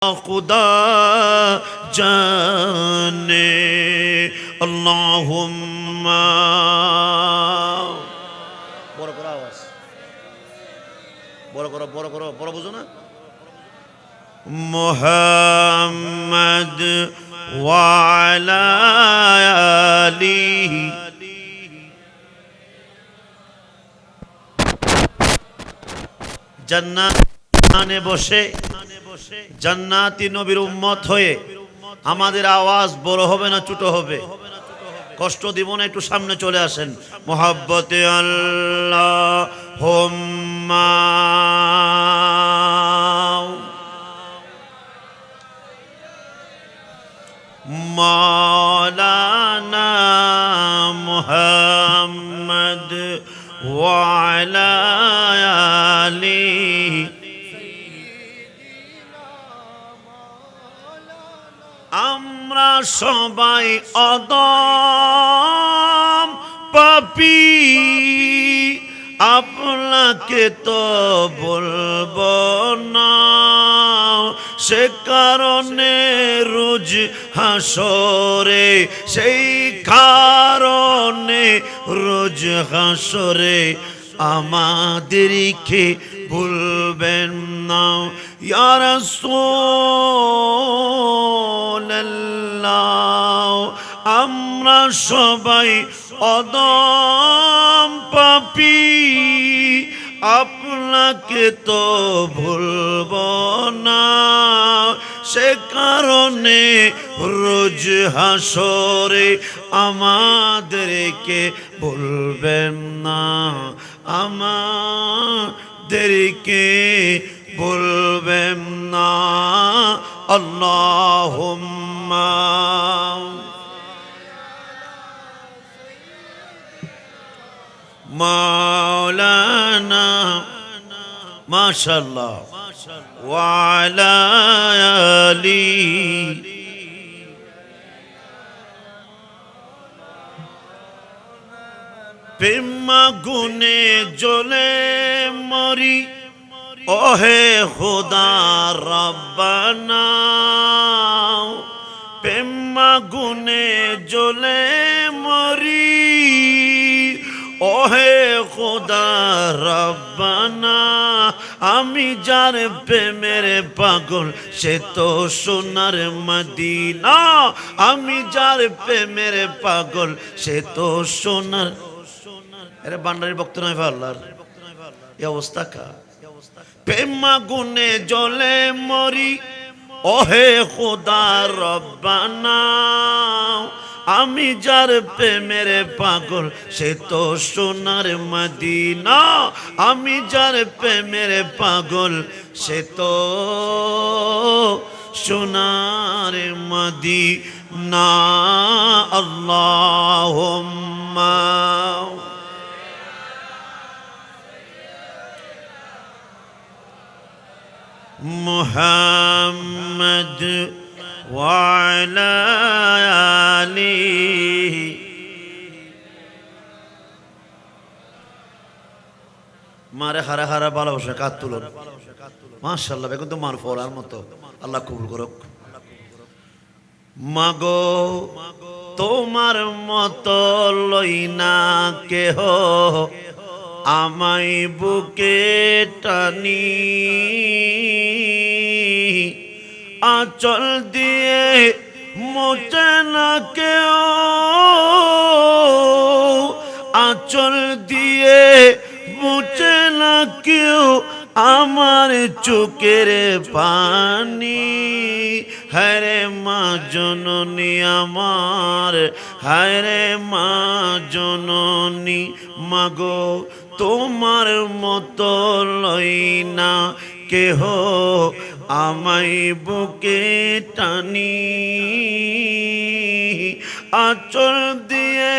खुदा जाने अल्लाहुम्मा বড় করো আওয়াজ বড় করো বুঝো না মুহাম্মদ ওয়া আলা আলিহি জান্নাতে বসে জান্নাতি নবীর উম্মত হয়ে আমাদের আওয়াজ বড় হবে না ছোট হবে? কষ্ট দিব না, একটু সামনে চলে আসেন। মুহাব্বতে আল্লাহুম্মা মাওলানা মুহাম্মদ ওয়া আলা আলিহি আমরা সবাই অদম পাপী, আপনাকে তো বলবো না, সে কারণে রোজ হাসরে, সেই কারণে রোজ হাসরে আমাদেরকে ভুলবেন না। ইয়া রাসূলুল্লাহ, আমরা সবাই অদম পাপী, আপনাকে তো ভুলব না, সে কারণে রোজ হাসরে আমাদেরকে ভুলবেন না, আমাদেরকে ভুলবেন না। আল্লাহুম্মা মাওলানা মাশাআল্লাহ ওয়া আলা আলিহি প্রেম গুনে জ্বলে মরি, ওহে খোদা রব্বানা, প্রেম গুনে জ্বলে মরি, ওহে খোদা রব্বানা, আমি যার প্রেমের পাগল সে তো সোনার মদিনা, আমি যার প্রেমের পাগল সে তো সোনার। এরা বান্ডারির ভক্ত নয় আল্লাহর, এই অবস্থা কা প্রেম গুনে জ্বলে মরি, ওহে খোদা রব্বানা, আমি যার প্রেমের পাগল সে তো সোনার মদিনা, আমি যার প্রেমের পাগল সে তো সোনার মদিনা। আল্লাহুম্মা মুহাম্মদ ওয়া আলা আলিহি মারে হারা হারা ভালোবাসা কাত তুলুন। মাশাআল্লাহ, বেগুন তো মার ফলার মতো, আল্লাহ কবুল করুক। মাগো তোমার মতো লই না কেহ আমায় বুকে টানি, আঁচল দিয়ে মোচে না কেউ, আঁচল দিয়ে মোচে না কেউ আমার চোখের পানি। হায়রে মা জননী আমার, হায়রে মা জননী, মাগো তোমার মতো লই না কেহ আমায় বুকে টানি, আঁচল দিয়ে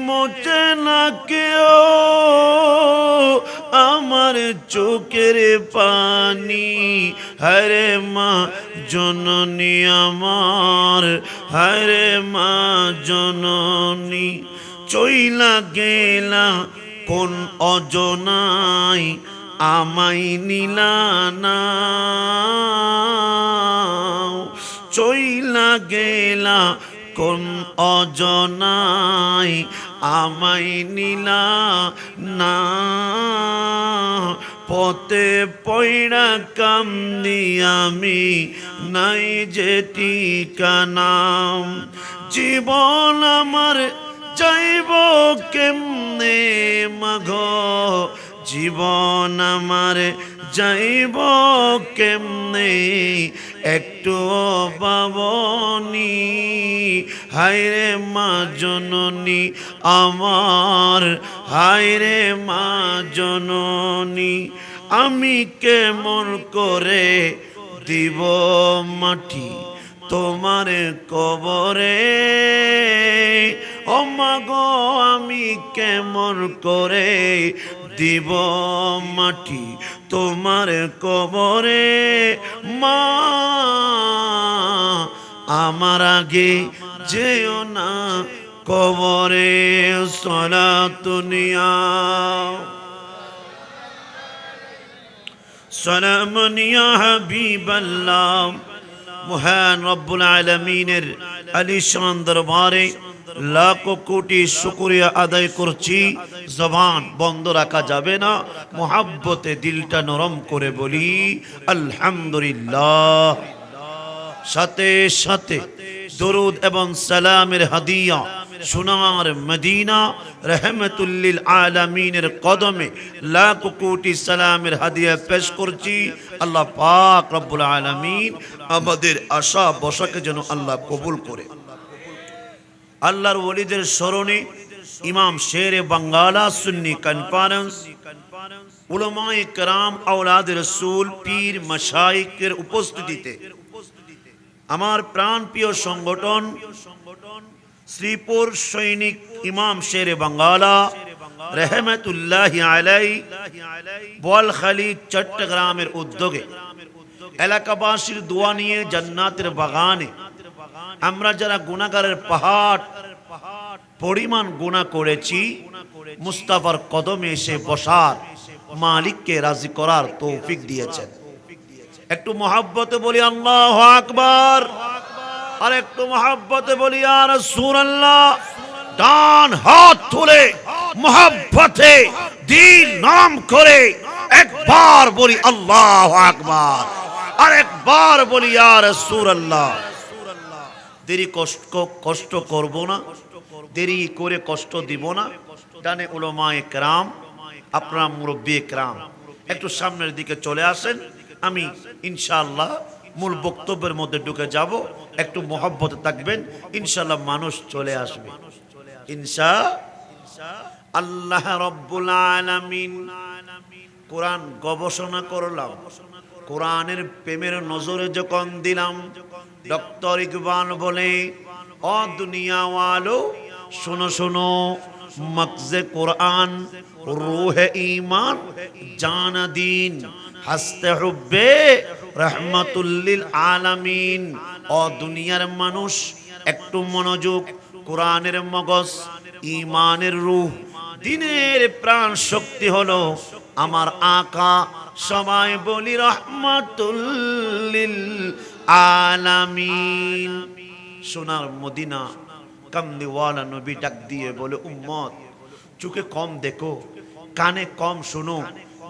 মোচে না কেউ আমার চোখের পানি। হায়রে মা জননী আমার, হায়রে মা জননী, চইলা গেলা কোন অজনায় আমাই নিলা না, চইলা গেলা কোন অজনাই, আমাই নিলা না, পথে পয়ড়া কামদি আমি, নাই যে ঠিকানা। জীবন আমার যাইব কেমনে মাগো, জীবন আমার যাইব কেমনে, একটু বাবনি, হায়রে মা জননী আমার, হায়রে মা জননী। আমি কেমন করে দিব মাটি তোমার কবরে, ও মাগো আমি কেমন করে দিব মাটি তোমার কবরে। মা আমার আগে যেও না কবরে, সলাতুনিয়া সালামুনিয়া হাবিবাল্লাহ। মহান রব্বুল আলামিনের আলিশান দরবারে লাখো কোটি শুকরিয়া আদায় করছি। জবান বন্ধ রাখা যাবে না, মোহাব্বতে দিলটা নরম করে বলি আলহামদুলিল্লাহ। সাথে সাথে দরুদ এবং সালামের হাদিয়া সোনার মদিনা রহমতুল লিল আলামিনের কদমে লাখো কোটি সালামের হাদিয়া পেশ করছি। আল্লাহ পাক রব্বুল আলামিন আমাদের আশা বসাকে যেন আল্লাহ কবুল করে। আল্লাহর ওলিদের স্মরণে ইমাম শেরে বাঙ্গালা সুন্নি কনফারেন্স, উলামায়ে কেরাম, আওলাদ রাসূল, পীর মাশায়েখের উপস্থিতিতে আমার প্রাণপ্রিয় সংগঠন শ্রীপুর সৈনিক ইমাম শেরে বাঙ্গালা রহমতুল্লাহি আলাইহি বোয়ালখালী চট্টগ্রামের উদ্যোগে এলাকাবাসীর দোয়া নিয়ে জান্নাতের বাগানে আমরা যারা গুনাহগারের পাহাড় পরিমাণ গুনাহ করেছি, মুস্তাফার কদমে এসে বসার, মালিককে রাজি করার তৌফিক দিয়েছেন। একটু মহব্বতে বলি আল্লাহু আকবার, আর একটু মহব্বতে বলি ইয়া রাসূলুল্লাহ। ডান হাত তুলে মহব্বতে দিল নরম করে একবার বলি আল্লাহু আকবার, আর একবার বলি ইয়া রাসূলুল্লাহ। দেরি কষ্ট করব না, দেরি করে কষ্ট দিব না। ডানে উলামায়ে কেরাম, আপনারা মুরব্বি কেরাম একটু সামনের দিকে চলে আসেন। আমি ইনশাআল্লাহ মূল বক্তব্যের মধ্যে ঢুকে যাব। একটু মহব্বতে থাকবেন, ইনশাআল্লাহ মানুষ চলে আসবে ইনশাআল্লাহ। রব্বুল আলামিন কোরআন গবেষণা করলাম, কোরআনের প্রেমের নজরে যখন দিলাম, ডক্টর ইকবাল বলে ও দুনিয়া ওয়ালো শোনো শোনো, মগজে কোরআন রূহে ঈমান জান দিন হাসতে হুব্বে রহমাতুল লিল আলামিন। ও দুনিয়ার মানুষ একটু মনোযোগ, কোরআনের মগজ, ঈমানের রূহ, দিনের প্রাণ শক্তি হলো আমার আকা। সবাই বলি রহমাতুল লিল আলামিন। সোনার মদিনা কামলিওয়ালা নবী ডাক দিয়ে বলে, উম্মত চোখে কম দেখো, কানে কম শোনো,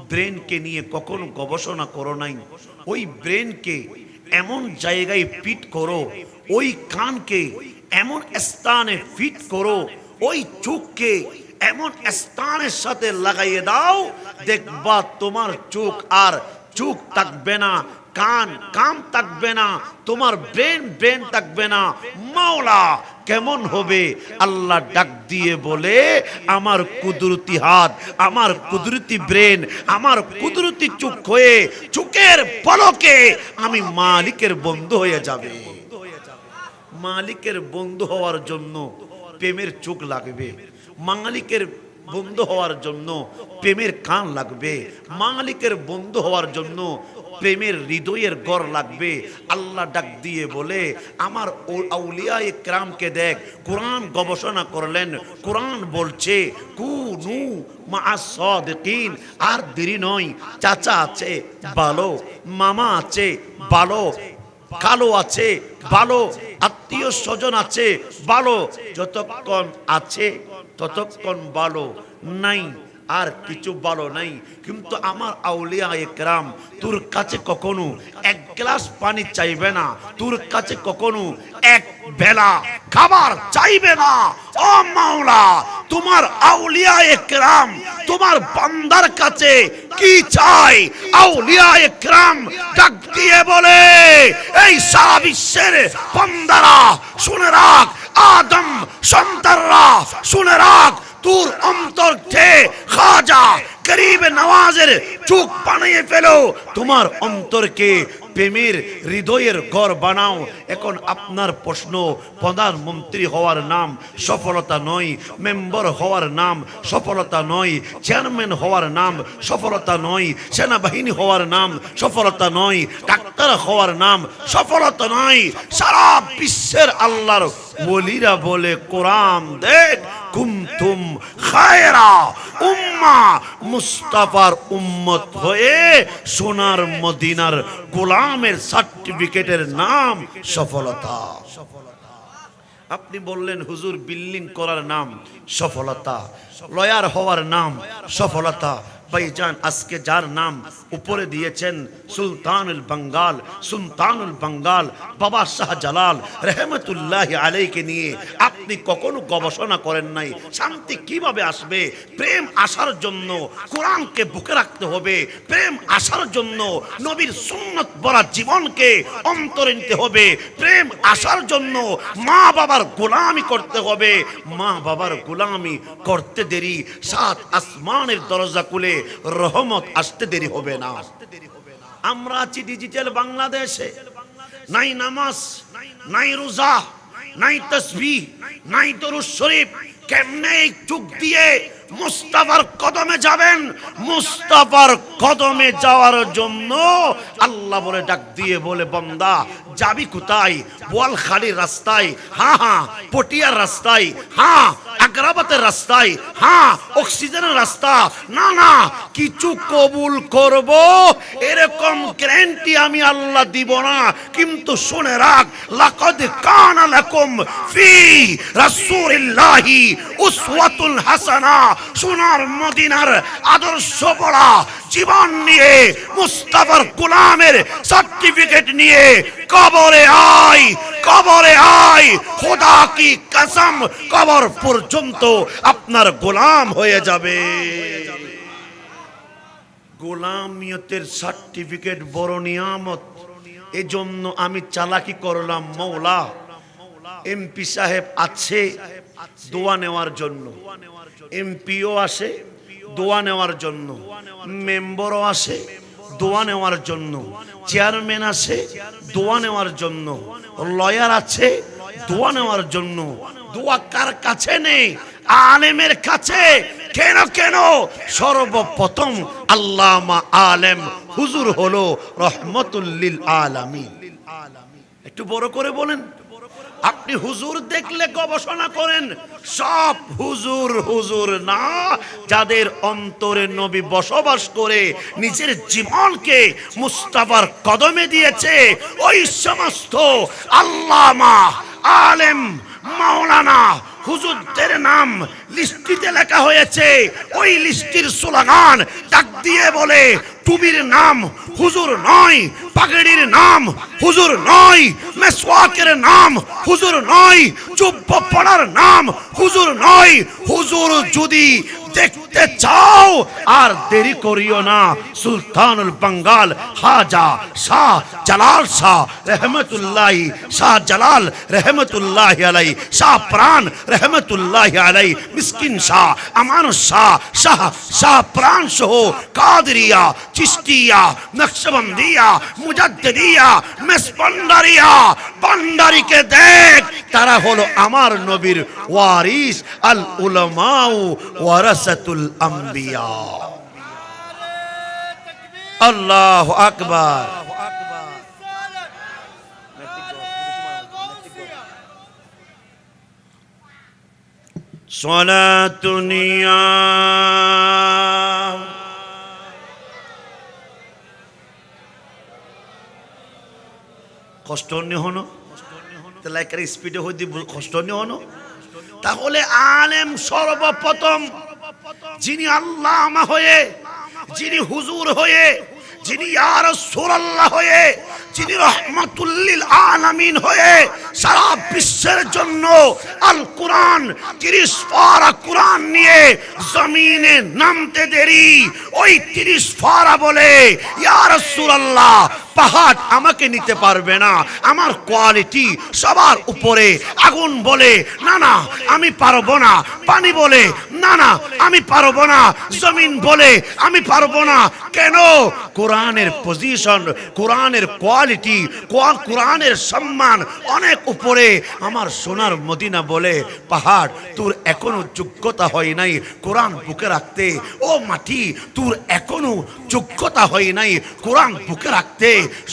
ব্রেনকে নিয়ে কখনো গবেষণা করো নাই। ওই ব্রেনকে এমন জায়গায় ফিট করো, ওই কানকে এমন স্থানে ফিট করো, ওই চোখকে এমন স্থানের সাথে লাগাইয়ে দাও, দেখবা তোমার চোখ আর চোখ থাকবে না, কান কাম থাকবে না, তোমার ব্রেন থাকবে না। মাওলা কেমন হবে? আল্লাহ ডাক দিয়ে বলে, আমার কুদরতি হাত, আমার কুদরতি ব্রেন, আমার কুদরতি চোখ হয়ে চোখের পলকে আমি মালিকের বন্ধু হয়ে যাবে। মালিকের বন্ধু হওয়ার জন্য প্রেমের চোখ লাগবে, মালিকের বন্ধু হওয়ার জন্য প্রেমের কান লাগবে, মালিকের বন্ধু হওয়ার জন্য প্রেমের হৃদয়ের গড় লাগবে। আল্লাহ ডাক দিয়ে বলে আমার আউলিয়া ইকরামকে দেখ, কোরআন গবেষণা করলেন, কোরআন বলছে কুনু মা'আস সাদিকিন। আর দেরি নয়, চাচা আছে ভালো, মামা আছে ভালো, কালো আছে ভালো, আত্মীয় স্বজন আছে ভালো, যতক্ষণ আছে ততক্ষণ ভালো, নাই আর কিছু ভালো নাই। কিন্তু আমার আউলিয়া ইকরাম তোর কাছে কখনো এক গ্লাস পানি চাইবে না, তোর কাছে কখনো এক বেলা খাবার চাইবে না। ও মাওলা, তোমার আউলিয়া ইকরাম তোমার বান্দার কাছে কি চায়? আউলিয়া ইকরাম ডাক দিয়ে বলে, এই সারা বিশ্বের বান্দারা শুনে রাখ, আদম সন্তানরা শুনে রাখ, তোর অন্তরকে খাজা গরিব নওয়াজের চোখ বানিয়ে ফেলো, তোমার অন্তরকে প্রেমের হৃদয়ের ঘর বানাও। এখন আপনার প্রশ্ন, প্রধানমন্ত্রী হওয়ার নাম সফলতা নয়, মেম্বার হওয়ার নাম সফলতা নয়, চেয়ারম্যান হওয়ার নাম সফলতা নয়, সেনাবাহিনী হওয়ার নাম সফলতা নয়, ডাক্তার হওয়ার নাম সফলতা নয়। সারা বিশ্বের আল্লাহর ওলিরা বলে কোরআন দেখ, কুনতুম খায়রা উম্মাহ, মুস্তাফার উম্মত হয়ে সোনার মদিনার গোলামের সার্টিফিকেটের নাম সফলতা। আপনি বললেন হুজুর বিল্ডিং করার নাম সফলতা, লয়ার হওয়ার নাম সফলতা। ভাইজান, আজকে যার নাম উপরে দিয়েছেন সুলতানুল বাঙ্গাল, সুলতানুল বাঙ্গাল বাবা শাহজালাল রহমতুল্লাহি আলাইহিকে নিয়ে আপনি কখনো গবেষণা করেন নাই শান্তি কিভাবে আসবে? প্রেম আসার জন্য কোরআনকে বুকে রাখতে হবে, প্রেম আসার জন্য নবীর সুন্নত ভরা জীবনকে অন্তরে নিতে হবে, প্রেম আসার জন্য মা বাবার গোলামি করতে হবে। মা বাবার গোলামি করতে দেরি, সাত আসমানের দরজা খুলে রহমত আসতে দেরি হবে না। আমরা আছি ডিজিটাল বাংলাদেশে, নাই নামাজ, নাই রোজা, নাই তাসবিহ, নাই দরুদ শরীফ। কেমনে চোখ দিয়ে মুস্তাফার কদমে যাবেন? মুস্তাফার কদমে যাওয়ার জন্য আল্লাহ বলে ডাক দিয়ে বলে, বান্দা যাবি কোথায়? বোয়ালখালীর রাস্তায়, হ্যাঁ, পটিয়ার রাস্তায়, হ্যাঁ, আগ্রাবাতের রাস্তায়, হ্যাঁ, অক্সিজেনের রাস্তা না, না, কিছু কবুল করব এরকম গ্যারান্টি আমি আল্লাহ দিব না। কিন্তু শুনে রাখ, লাকাদ কানা লাকুম ফি রাসূলিল্লাহি উসওয়াতুল হাসানা। সোনার মদিনার আদর্শ পড়া জীবন নিয়ে, মুস্তাফার গোলামের সার্টিফিকেট নিয়ে কবরে আয়, কবরে আয়। খোদা কি কসম, কবর পর্যন্ত আপনার গোলাম হয়ে যাবে। গোলামিয়তের সার্টিফিকেট বড় নিয়ামত। এজন্য আমি চালাকি করলাম, মওলা এমপি সাহেব আছে দোয়া নেওয়ার জন্য, এমপিও আসে দোয়া নেওয়ার জন্য, মেম্বারও আসে দোয়া নেওয়ার জন্য, চেয়ারম্যান আছে দোয়া নেওয়ার জন্য, লয়ার আছে দোয়া নেওয়ার জন্য। দোয়া কার কাছে নেই? আলেমের কাছে। কেন কেন? সর্বপ্রথম আল্লামা আলেম হুজুর হলো রহমতুল লিল আলামিন। একটু বড় করে বলেন। আপনি হুজুর দেখলে গবেষণা করেন, সব হুজুর হুজুর না। যাদের অন্তরে নবী বসবাস করে নিজের জীবনকে মুস্তাফার কদমে দিয়েছে, ওই সমস্ত আল্লামা আলেম মাওলানা হুজুরদের নাম লিস্টিতে লেখা হয়েছে। ওই লিস্টির স্লোগান ডাক দিয়ে বলে, টুবির নাম হুজুর নয়, পাগড়ির নাম হুজুর নয়, মেসওয়াকের নাম হুজুর নয়, জুব্ব পড়ার নাম হুজুর নয়। হুজুর যদি দেখতে চাও আর দেরি করিও না, সুলতানুল বাঙ্গাল খাজা শাহ জালাল শাহ রহমতুল্লাহি, শাহ জালাল রহমতুল্লাহি আলাই, শাহ প্রাণ রহমতুল্লাহি আলাই, মিসকিন শাহ আমান শাহ, শাহ শাহ প্রাণ সহ কাদরিয়া, চিশতিয়া, নকশবন্দিয়া, মুজাদ্দিদিয়া, মেসপন্ডারিয়া, পান্ডারিকে দেখ, তারা হলো আমার নবীর ওয়ারিস। আল উলামাউ ওয়ারাসাতুল আম্বিয়া। আল্লাহু আকবার। সলাতুনিয়া কষ্ট নি হনো লাইকার স্পিডে হই দিব কষ্ট নি হনো। তাহলে আলেম সর্বপ্রথম যিনি আল্লামা হয়ে, যিনি হুজুর হয়ে, যিনি ইয়া রাসূলুল্লাহ হয়ে, যিনি রহমাতুল লিল আলামিন হয়ে সারা বিশ্বের জন্য আল কোরআন 30 পারা কোরআন নিয়ে জমিনে নামতে দেরি, ওই 30 পারা বলে ইয়া রাসূলুল্লাহ পাহাড় আমাকে নিতে পারবে না, আমার কোয়ালিটি সবার উপরে। আগুন বলে না না আমি পারবো না, পানি বলে না না আমি পারবো না, জমিন বলে আমি পারবো না। কেন? কোরআনের পজিশন, কোরআনের কোয়ালিটি, কোরআনের সম্মান অনেক উপরে। আমার সোনার মদিনা বলে পাহাড় তোর এখনো যোগ্যতা হয় নাই কোরআন বুকে রাখতে, ও মাটি তোর এখনো যোগ্যতা হয় নাই কোরআন বুকে রাখতে।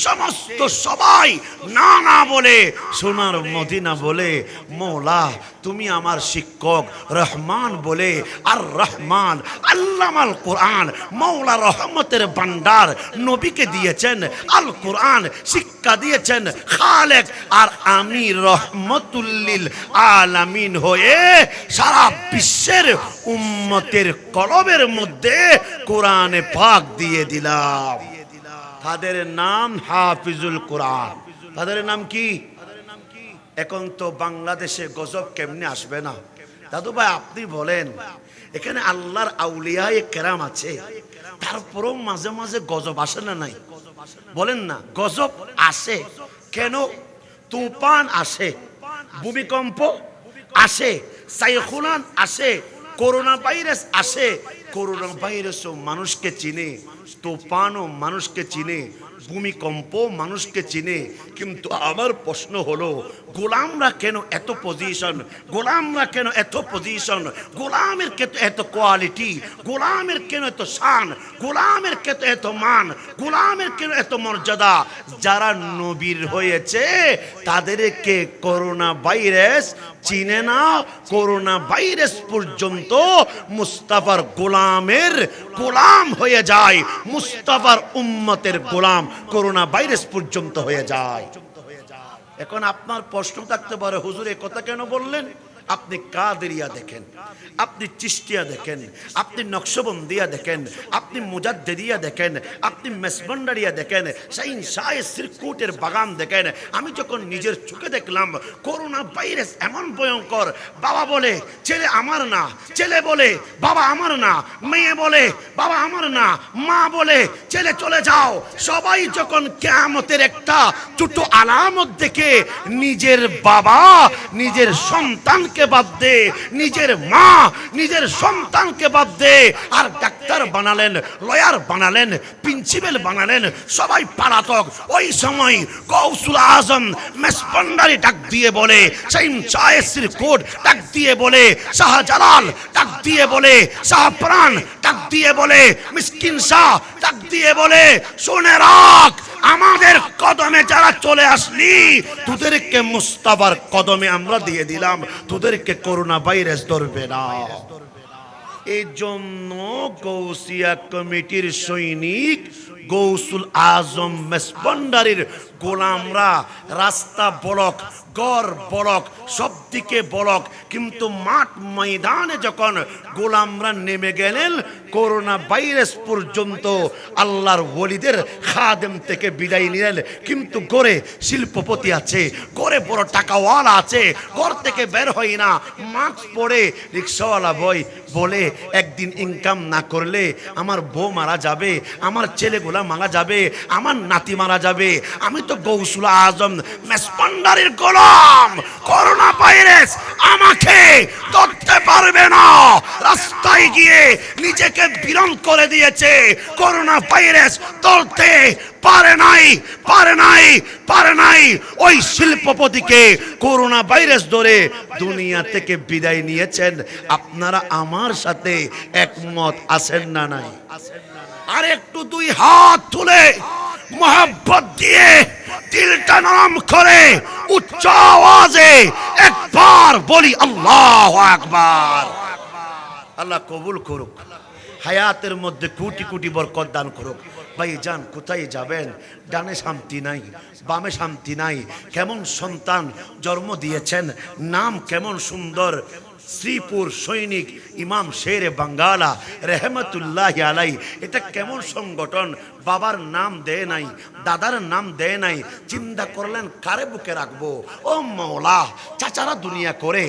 সমস্ত সবাই না না বলে সোনার মদিনা বলে মৌলা তুমি আমার শিক্ষক। রহমান বলে আর রহমান আল্লামাল কোরআন, মৌলা রহমতের ভান্ডার নবীকে দিয়েছেন আল কোরআন, শিক্ষা দিয়েছেন খালেক। আর আমি রহমতুল লিল আলামিন হয়ে সারা বিশ্বের উম্মতের কলবের মধ্যে কোরআনে পাক দিয়ে দিলাম। তাদের নাম হাফিজুল কোরআন। তাদের নাম কি? এখন তো বাংলাদেশে গজব কেমনে আসবে না? দাদু ভাই আপনি বলেন, এখানে আল্লাহর আউলিয়ায়ে কেরাম আছে, তারপরও মাঝে মাঝে গজব আসে না? নাই বলেন না, গজব আসে কেন? তুফান আসে, ভূমিকম্প আসে, সাইক্লোন আসে, করোনা ভাইরাস আসে। করোনা ভাইরাসও মানুষকে চিনে, তুফানও মানুষকে চিনে, ভূমিকম্প মানুষকে চিনে। কিন্তু আমার প্রশ্ন হলো গোলামরা কেন এত পজিশন? গোলামরা কেন এত পজিশন? গোলামের কেন এত কোয়ালিটি? গোলামের কেন এত শান? গোলামের কেন এত মান? গোলামের কেন এত মর্যাদা? যারা নবীর হয়েছে তাদেরকে করোনা ভাইরাস চিনে না। করোনা ভাইরাস পর্যন্ত মুস্তাফার গোলামের গোলাম হয়ে যায়, মুস্তাফার উম্মতের গোলাম করোনা ভাইরাস পর্যন্ত হয়ে যায়। এখন আপনার প্রশ্ন থাকতে পারে, হুজুর এই কথা কেন বললেন? আপনি কাদেরিয়া দেখেন, আপনি চিশতিয়া দেখেন, আপনি নকশবন্দিয়া দেখেন, আপনি মুজাদ্দিদিয়া দেখেন, আপনি মেসবন্ডারিয়া দেখেন, শাইন শাহ সিরকুটের বাগান দেখেন। আমি যখন নিজের চোখে দেখলাম করোনা ভাইরাস এমন ভয়ঙ্কর, বাবা বলে ছেলে আমার না, ছেলে বলে বাবা আমার না, মেয়ে বলে বাবা আমার না, মা বলে ছেলে চলে যাও। সবাই যখন কিয়ামতের একটা ছোট আলামত দেখে নিজের বাবা নিজের সন্তানকে বাদ দে, নিজের মা নিজের সন্তানকে বাদ দে, আর ডাক্তার বানালেন, লয়ার বানালেন, প্রিন্সিপাল বানালেন, সবাই পালাতক। ওই সময় গৌসুল আজম মেসপন্ডারি ডাক দিয়ে বলে, শাইন শাহের কোট ডাক দিয়ে বলে, শাহজালাল ডাক দিয়ে বলে, শাহপ্রাণ ডাক দিয়ে বলে, মিসকিন শাহ ডাক দিয়ে বলে, শুনে রাখ আমাদের কদমে যারা চলে আসলি তোদেরকে মুস্তাফার কদমে আমরা দিয়ে দিলাম, তোদেরকে করোনা ভাইরাস ধরবে না। এই জন্য গৌসিয়া কমিটির সৈনিক গৌসুল আজম মেসবন্ডারির গোলামরা রাস্তা বলক, গড় বলক, সব দিকে বলক, কিন্তু মাঠ ময়দানে যখন গোলামরা নেমে গেলেন করোনা ভাইরাস পর্যন্ত আল্লাহর ওলিদের খাদেম থেকে বিদায় নিলেন। কিন্তু গড়ে শিল্পপতি আছে, গড়ে বড় টাকাওয়ালা আছে, ঘর থেকে বের হয় না, মাস্ক পরে রিক্সাওয়ালা বই বলে একদিন ইনকাম না করলে আমার বউ মারা যাবে, আমার ছেলেগুলা মারা যাবে, আমার নাতি মারা যাবে। আমি তো গৌসুল আজম মেসপন্ডারির গোলাম, করোনা ভাইরাস আমাকে ধরতে পারবে না। রাস্তায় গিয়ে নিজেকে বিরন করে দিয়েছে, করোনা ভাইরাস ধরতে পারে নাই, পারে নাই, পারে নাই। ওই শিল্পপতিকে করোনা ভাইরাস ধরে দুনিয়া থেকে বিদায় নিয়েছেন। আপনারা আমার সাথে একমত আছেন না নাই? আর একটু দুই হাত তুলে মোহাব্বত দিয়ে দিলটা নরম করে উচ্চ আওয়াজে একবার বলি আল্লাহু আকবার। আল্লাহ কবুল করুক, হায়াতের মধ্যে কোটি কোটি বরকত দান করুক। ভাই যান, কোথায় যাবেন? ডানে শান্তি নাই, বামে শান্তি নাই। কেমন সন্তান জন্ম দিয়েছেন, নাম কেমন সুন্দর, শ্রীপুর সৈনিক ইমাম শেরে বাঙ্গালা রহমতুল্লাহ আলাই। এটা কেমন সংগঠন, বাবার নাম দেয় নাই, দাদার নাম দেয় নাই। চিন্তা করলেন কারে বুকে রাখবো? ও মওলা, চাচারা দুনিয়া করে,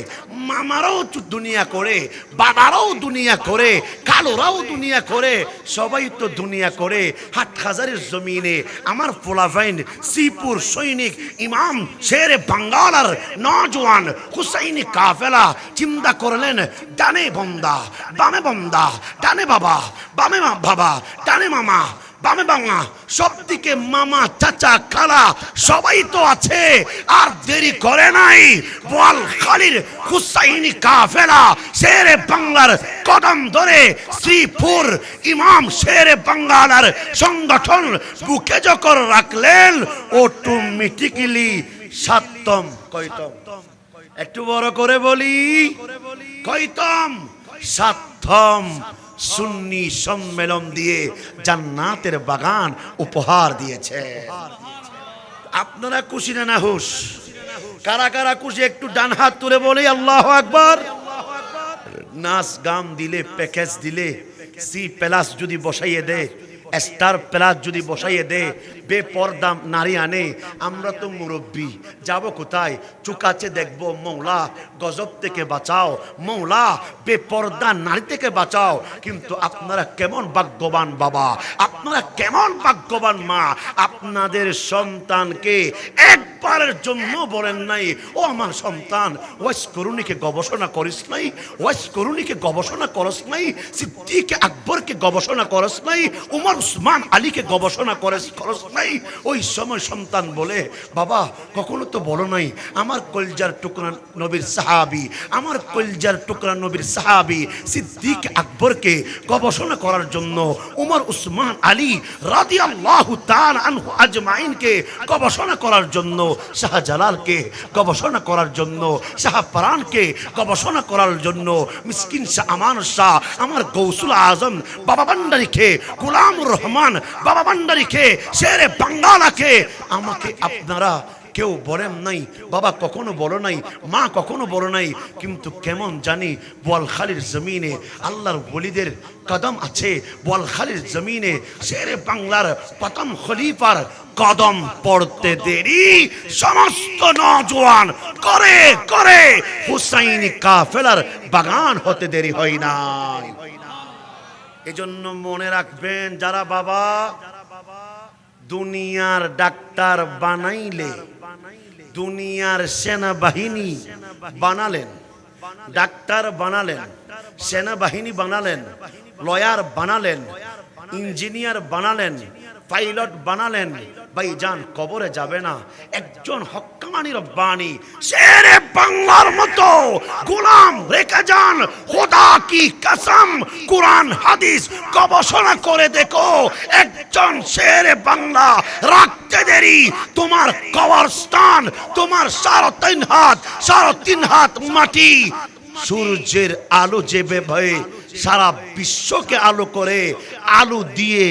মামারাও দুনিয়া করে, বাবারাও দুনিয়া করে, কালোরাও দুনিয়া করে, সবাই তো দুনিয়া করে। হাটহাজারের জমিনে আমার পোলাফাইন শ্রীপুর সৈনিক ইমাম শেরে বাঙ্গালার নজওয়ান হুসাইনি কাফেলা চিন্তা করলেন ডানে বন্দা বামে বন্দা, ডানে বাবা বামে বাবা, ডানে মামা বামে বাংলা, সব দিকে মামা চাচা খালা সবাই তো আছে। আর দেরি করে নাই, বোয়ালখালীর হুসাইনি কাফেলা শেরে বাংলার কদম ধরে শ্রীপুর ইমাম শেরে বাঙ্গালার সংগঠন বুকে যখন রাখলেন, অটোমেটিক্যালি সাতম কয়তম, একটু বড় করে বলি, কয়তম? সাতম সুন্নি সম্মেলন দিয়ে জান্নাতের বাগান উপহার দিয়েছে। আপনারা খুশি না নাহুশ? কারা কারা খুশি একটু ডান হাত তুলে বলি আল্লাহু আকবার। নাচ গান দিলে, প্যাকেজ দিলে, সি প্লাস যদি বসাইয়ে দে, স্টার প্লাস যদি বসাইয়ে দে, বেপর্দা নারী আনে, আমরা তো মুরব্বী, যাব কোথায়? চুকাচে দেখবো মৌলা গজব থেকে বাঁচাও, মৌলা বেপর্দা নারী থেকে বাঁচাও। কিন্তু আপনারা কেমন ভাগ্যবান বাবা, আপনারা কেমন ভাগ্যবান মা, আপনাদের সন্তানকে একবারের জন্য বলেন নাই ও আমার সন্তান ওয়াইস করুণীকে গবেষণা করিস নাই, ওয়াইস করুণীকে গবেষণা করস নাই, সিদ্দিক আকবরকে গবেষণা করস নাই, উমর উসমান আলীকে গবেষণা করস নাই। ওই সময় সন্তান বলে বাবা কখনো তো বলো নাই আমার কলজার টুকরা নবীর সাহাবী, আমার কলজার টুকরা নবীর সাহাবী সিদ্দিক আকবরকে গবেষণা করার জন্য, উমর উসমান আলী রাদিয়াল্লাহু তাআলা আনহু আজমাইনকে গবেষণা করার জন্য, শাহজালালকে গবেষণা করার জন্য, শাহপরানকে গবেষণা করার জন্য, মিসকিন শাহ আমান শাহ, আমার গৌসুল আজম বাবা ভান্ডারীকে, গোলামুর রহমান বাবা ভান্ডারীকে, শেরে বাঙ্গালাকে আমাকে আপনারা কেউ বলেন নাই, বাবা কখনো বলো নাই, মা কখনো বলো নাই। কিন্তু কেমন জানি বোয়ালখালীর জমিনে আল্লাহর ওলিদের কদম আছে, বোয়ালখালীর জমিনে শেরে বাংলার প্রথম খলিফার কদম পড়তে দেরি সমস্ত নওজোয়ান করে করে হুসাইনি কাফেলার বাগান হতে দেরি হয় না। এজন্য মনে রাখবেন, যারা বাবা দুনিয়ার ডাক্তার বানাইলে, দুনিয়ার সেনাবাহিনী বানালেন, ডাক্তার বানালেন, সেনাবাহিনী বানালেন, লয়ার বানালেন, ইঞ্জিনিয়ার বানালেন, পাইলট বানালেন, ভাইজান কবরে যাবে না। একজন হক্কানি রব্বানি শেরে বাংলার মতো গোলাম রেখে যান, খোদা কি কসম কুরআন হাদিস গবেষণা করে দেখো, একজন শেরে বাংলা রাখতে দেরি তোমার কবরস্থান, তোমার 3.5 হাত মাটি, সূর্যের আলো যেভাবে সারা বিশ্বকে আলো করে, আলো দিয়ে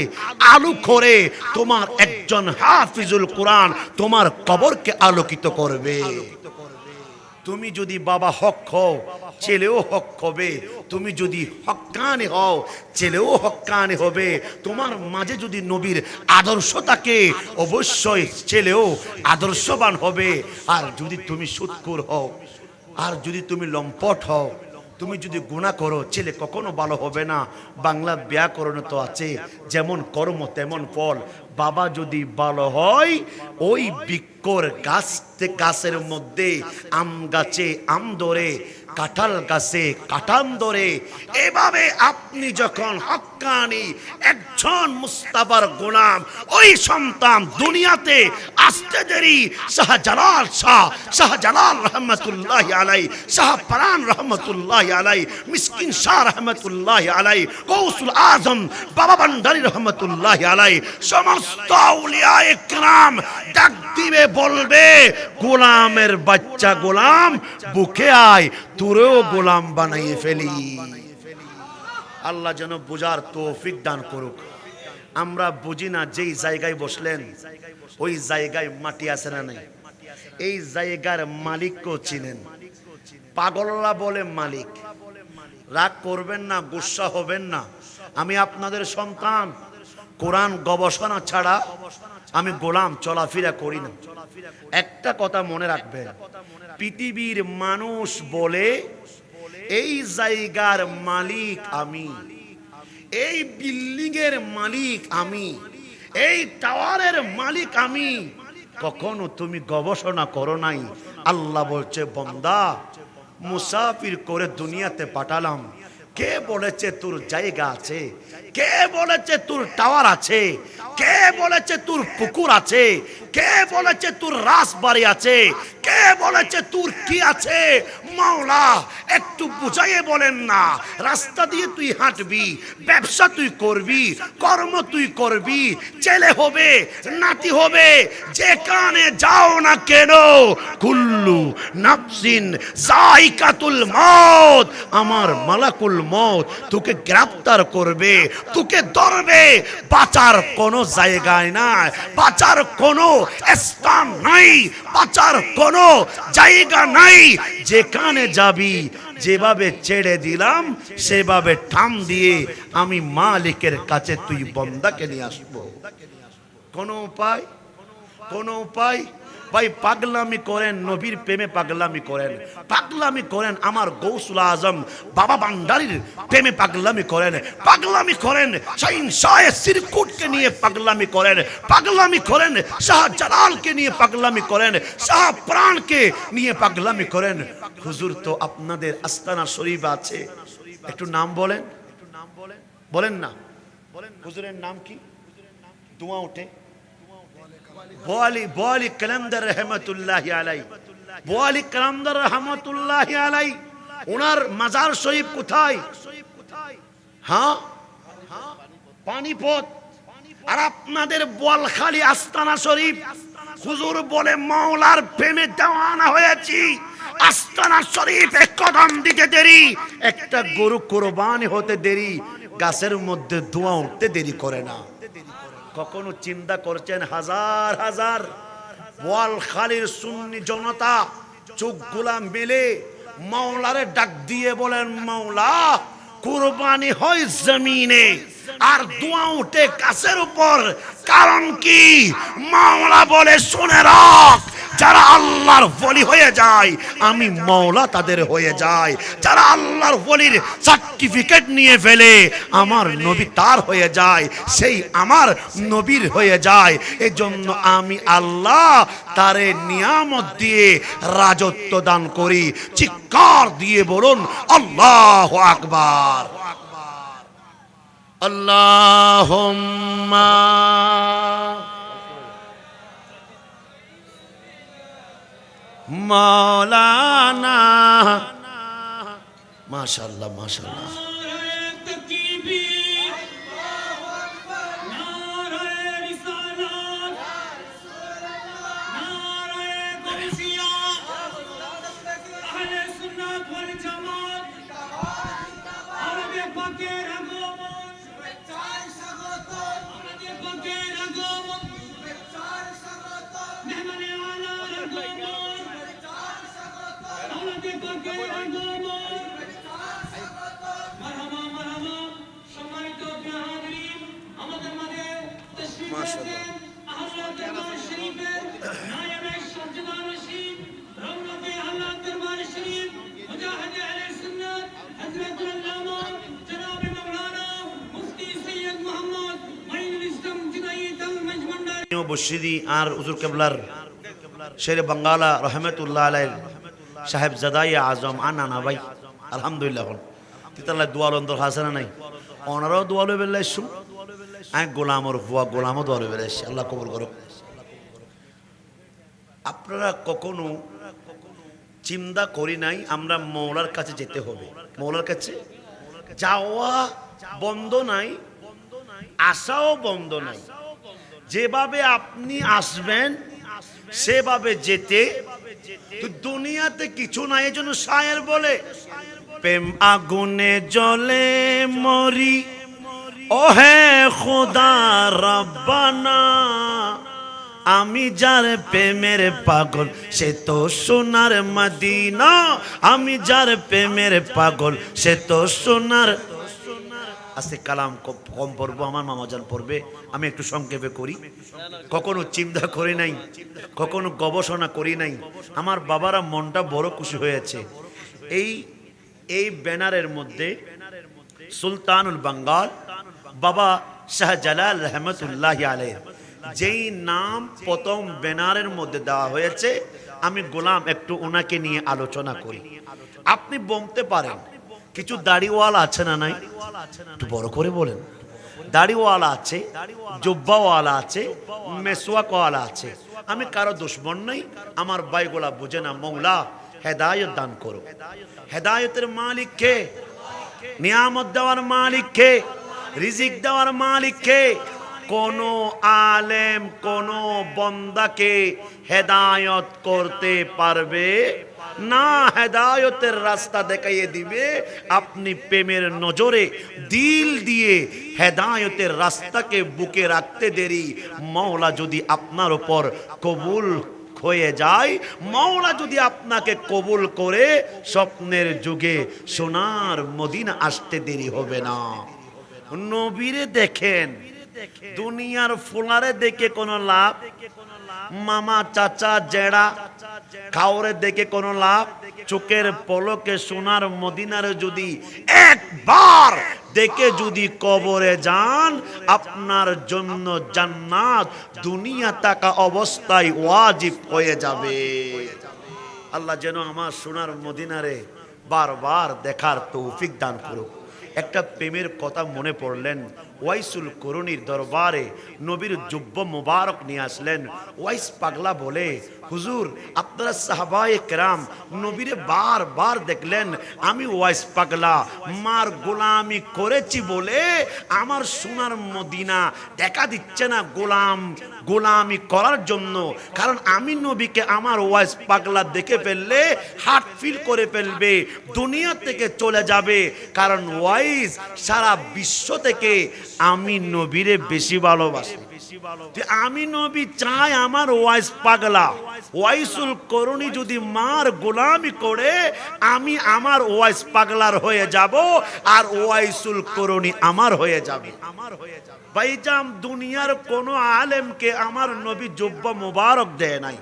আলো করে তোমার একজন হাফিজুল কোরআন তোমার কবরকে আলোকিত করবে। তুমি যদি বাবা হক হও, ছেলেও হক হবে। তুমি যদি হক্কানি হও, ছেলেও হক্কানি হবে। তোমার মাঝে যদি নবীর আদর্শ থাকে, অবশ্যই ছেলেও আদর্শবান হবে। আর যদি তুমি সুদখোর হও, আর যদি তুমি লম্পট হও, তুমি যদি গুনাহ করো, ছেলে কখনো ভালো হবে না। বাংলা ব্যাকরণ তো আছে, যেমন কর্ম তেমন ফল। বাবা যদি ভালো হয়, ওই বৃক্ষর গাছের মধ্যে আম গাছে আম ধরে, কাঁঠাল গাছে কাঁঠাল ধরে। এভাবে আপনি যখন হক্কানি একজন মুস্তাফার গোলাম, ওই সন্তান দুনিয়াতে আসতে দেরি শাহজালাল রহমতুল্লাহ আলাই, শাহপরান রহমতুল্লাহ আলাই, মিসকিন শাহ রহমতুল্লাহ আলাই, গৌসুল আজম বাবা ভান্ডারী রহমতুল্লাহ আলাই, সমস্ত আউলিয়ায়ে কেরাম ডাক দিবে, বলবে গোলামের বাচ্চা গোলাম বুকে আয়, তোরেও গোলাম বানাইয়ে ফেলি। আল্লাহ যেন বুঝার তৌফিক দান করুক। আমরা বুঝি না, যেই জায়গায় বসলেন ওই জায়গায় মাটি আছে না নাই? এই জায়গার মালিককেও চিনেন? পাগলরা বলে মালিক। রাগ করবেন না, গুসা হবেন না। আমি আপনাদের সন্তান, কোরআন গবেষণা ছাড়া আমি গোলাম চলাফেরা করি না। একটা কথা মনে রাখবেন, পৃথিবীর মানুষ বলে এই জায়গার মালিক আমি, এই বিল্ডিং এর মালিক আমি, এই টাওয়ারের মালিক আমি। কখনো তুমি গবেষণা করো নাই? আল্লাহ বলছে, বান্দা মুসাফির করে দুনিয়াতে পাঠালাম। কে বলেছে তোর জায়গা আছে? কে বলেছে তোর টাওয়ার আছে? কে বলেছে তোর পুকুর আছে? কে বলেছে তোর রাজবাড়ি আছে? কে বলেছে তোর কি আছে? মাওলা একটু বুঝাইয়ে বলেন না। রাস্তা দিয়ে তুই হাঁটবি, ব্যবসা তুই করবি, কর্ম তুই করবি, ছেলে হবে নাতি হবে, যেখানে যাও না কেন, কুল্লু নাফসিন যায়কাতুল মউত, আমার মালাকুল মউত তোকে গ্রেফতার করবে, তোকে ধরবে। বাঁচার কোনো জায়গায় নাই, বাঁচার কোনো স্থান নাই, বাঁচার কোনো জায়গা নাই। যেখানে যাবি, যেভাবে ছেড়ে দিলাম সেভাবে ঠাম দিয়ে আমি মালিকের কাছে তুই বন্দাকে নিয়ে আসবো। কোন উপায়? কোন উপায়? ভাই পাগলামি করেন, নবীর প্রেমে পাগলামি করেন, পাগলামি করেন আমার গৌসুল আজম বাবা ভান্ডারীর প্রেমে পাগলামি করেন, পাগলামি করেন শাহিন শাহে সিরকুটকে নিয়ে পাগলামি করেন, পাগলামি করেন শাহজালালকে নিয়ে পাগলামি করেন, শাহ প্রাণকে নিয়ে পাগলামি করেন। হুজুর তো আপনাদের আস্তানা শরীফ আছে, একটু নাম বলেন, বলেন না। হুজুরের নাম কি? দোয়া ওঠে। বোয়ালি কালান্দার রহমতুল্লাহি আলাই, বোয়ালি কালান্দার রহমতুল্লাহি আলাই, ওনার মাজার শরীফ কোথায়? হ্যাঁ, পানিপথ। আর আপনাদের বোয়ালখালী আস্তানা শরীফ। হুজুর বলে মাওলার প্রেমে দেওয়ানা হয়েছি, আস্তানা শরীফ এক কদম দিতে দেরি, একটা গরু কোরবানি হতে দেরি, গাছের মধ্যে ধোঁয়া উঠতে দেরি করে না। কখনো চিন্তা করছেন হাজার হাজার বোয়ালখালীর সুন্নি জনতা চোখগুলা মেলে মাওলারে ডাক দিয়ে বলেন, মাওলা কুরবানি হয় জমিনে আর ধোঁয়া উঠে গাছের উপর, কারণ কি? মাওলা বলে, শুনে রাখ, যারা আল্লাহর ওলি হয়ে যায় আমি মাওলা তাদের হয়ে যায়, যারা আল্লাহর ওলির সার্টিফিকেট নিয়ে ফেলে আমার নবী তার হয়ে যায়, সেই আমার নবীর হয়ে যায়। এজন্য আমি আল্লাহ তারে নিয়ামত দিয়ে রাজত্ব দান করি। চিৎকার দিয়ে বলুন আল্লাহু আকবার। আল্লাহুম্মা মাওলানা। মাশাআল্লাহ, মাশাআল্লাহ। جناب مولانا مفتی سید محمد معین الاسلام جنید المجمع বশিদি আর হুজুর কেবলার শেরে বাঙ্গালা রহমতুল্লাহ আলাইহ সাহেব জাদাই আজম আনানা ভাই আলহামদুলিল্লাহ তিতাল্লাহ দোয়াল অন্তর হাসানা নাই ওনারাও দোয়ালো বেলাইছু আমি গোলামর ফুয়া গোলামও দোয়ালো বেলাইছি আল্লাহ কবুল করুক। আপনারা কখনো চিন্তা করি নাই আমরা মৌলার কাছে যেতে হবে, মৌলার কাছে যাওয়া বন্ধ নাই, আসাও বন্ধ নাই। যেভাবে আপনি আসবেন সেভাবে যেতে, তো দুনিয়াতে কিছু নাই। এজন্য শায়ের বলে প্রেম আগুনে জ্বলে মরি ওহে খোদা রব্বানা, আমি যার প্রেমের পাগল সে তো সোনার মদিনা, আমি যার প্রেমের পাগল সে তো সোনার। আজকে কালাম কম পড়বো, আমার মামাজান পড়বে, আমি একটু সংক্ষেপে করি। কখনো চিন্তা করি নাই, কখনো গবেষণা করি নাই। আমার বাবারা মনটা বড় খুশি হয়েছে। এই ব্যানারের মধ্যে সুলতানুল বাঙ্গাল বাবা শাহজালাল রহমতুল্লাহ আলাইহি যেই নাম প্রথম ব্যানারের মধ্যে দেওয়া হয়েছে, আমি গোলাম একটু ওনাকে নিয়ে আলোচনা করি। আপনি বলতে পারেন কিছু দাড়িওয়ালা আছে না নাই? একটু বড় করে বলেন। দাড়িওয়ালা আছে, জুব্বাওয়ালা আছে, মেসওয়াকওয়ালা আছে। আমি কারো দুশ্মন নাই, আমার ভাইগুলা বুঝে না। মৌলা হেদায়েত দান করো। হেদায়েতের মালিক কে? নিয়ামত দেওয়ার মালিক কে? রিজিক দেওয়ার মালিক কে? কোন আলেম কোন বন্দাকে হেদায়েত করতে পারবে না, হেদায়েতের রাস্তা দেখাইয়ে দিবে। আপনি প্রেমের নজরে দিল দিয়ে হেদায়েতের রাস্তাকে বুকে রাখতে দেরি, মাওলা যদি আপনার উপর কবুল হয়ে যায়, মাওলা যদি আপনাকে কবুল করে, স্বপ্নের যুগে সোনার মদিনা আসতে দেরি হবে না। নবীরে দেখেন, দুনিয়ার ফুলারে দেখে কোনো লাভ, মামা চাচা জেড়া কাউরে দেখে কোনো লাভ। চোখের পলকে সোনার মদিনারে যদি একবার দেখে যদি কবরে যান, আপনার জন্য জান্নাত দুনিয়া তাকা অবস্থায় ওয়াজিব হয়ে যাবে। আল্লাহ যেন আমার সোনার মদিনারে বারবার দেখার তৌফিক দান করুক। একটা প্রেমের কথা মনে পড়লেন, ওয়াইসুল করুণীর দরবারে নবীর জুব্ব মুবারক নিয়ে আসলেন। ওয়াইস পাগলা বলে, হুজুর আপনারা সাহাবায়ে কেরাম নবীরে বারবার দেখলেন, আমি ওয়াইস পাগলা মার গোলামি করেছি বলে আমার সোনার মদিনা দেখা দিচ্ছে না গোলামি করার জন্য। কারণ আমি নবীকে আমার ওয়াইস পাগলা দেখে ফেললে হার্ট ফিল করে ফেলবে, দুনিয়া থেকে চলে যাবে। কারণ ওয়াইস সারা বিশ্ব থেকে আমি নবীরে বেশি ভালোবাসি। আমি নবী চাই আমার ওয়াইস পাগলা ওয়াইসুল করুণী যদি মার গোলামি করে, আমি আমার ওয়াইস পাগলার হয়ে যাব, আর ওয়াইসুল করুণী আমার হয়ে যাবে। ভাইজান, দুনিয়ার কোন আলেমকে আমার নবী জুব্বা মুবারক দেয় নাই,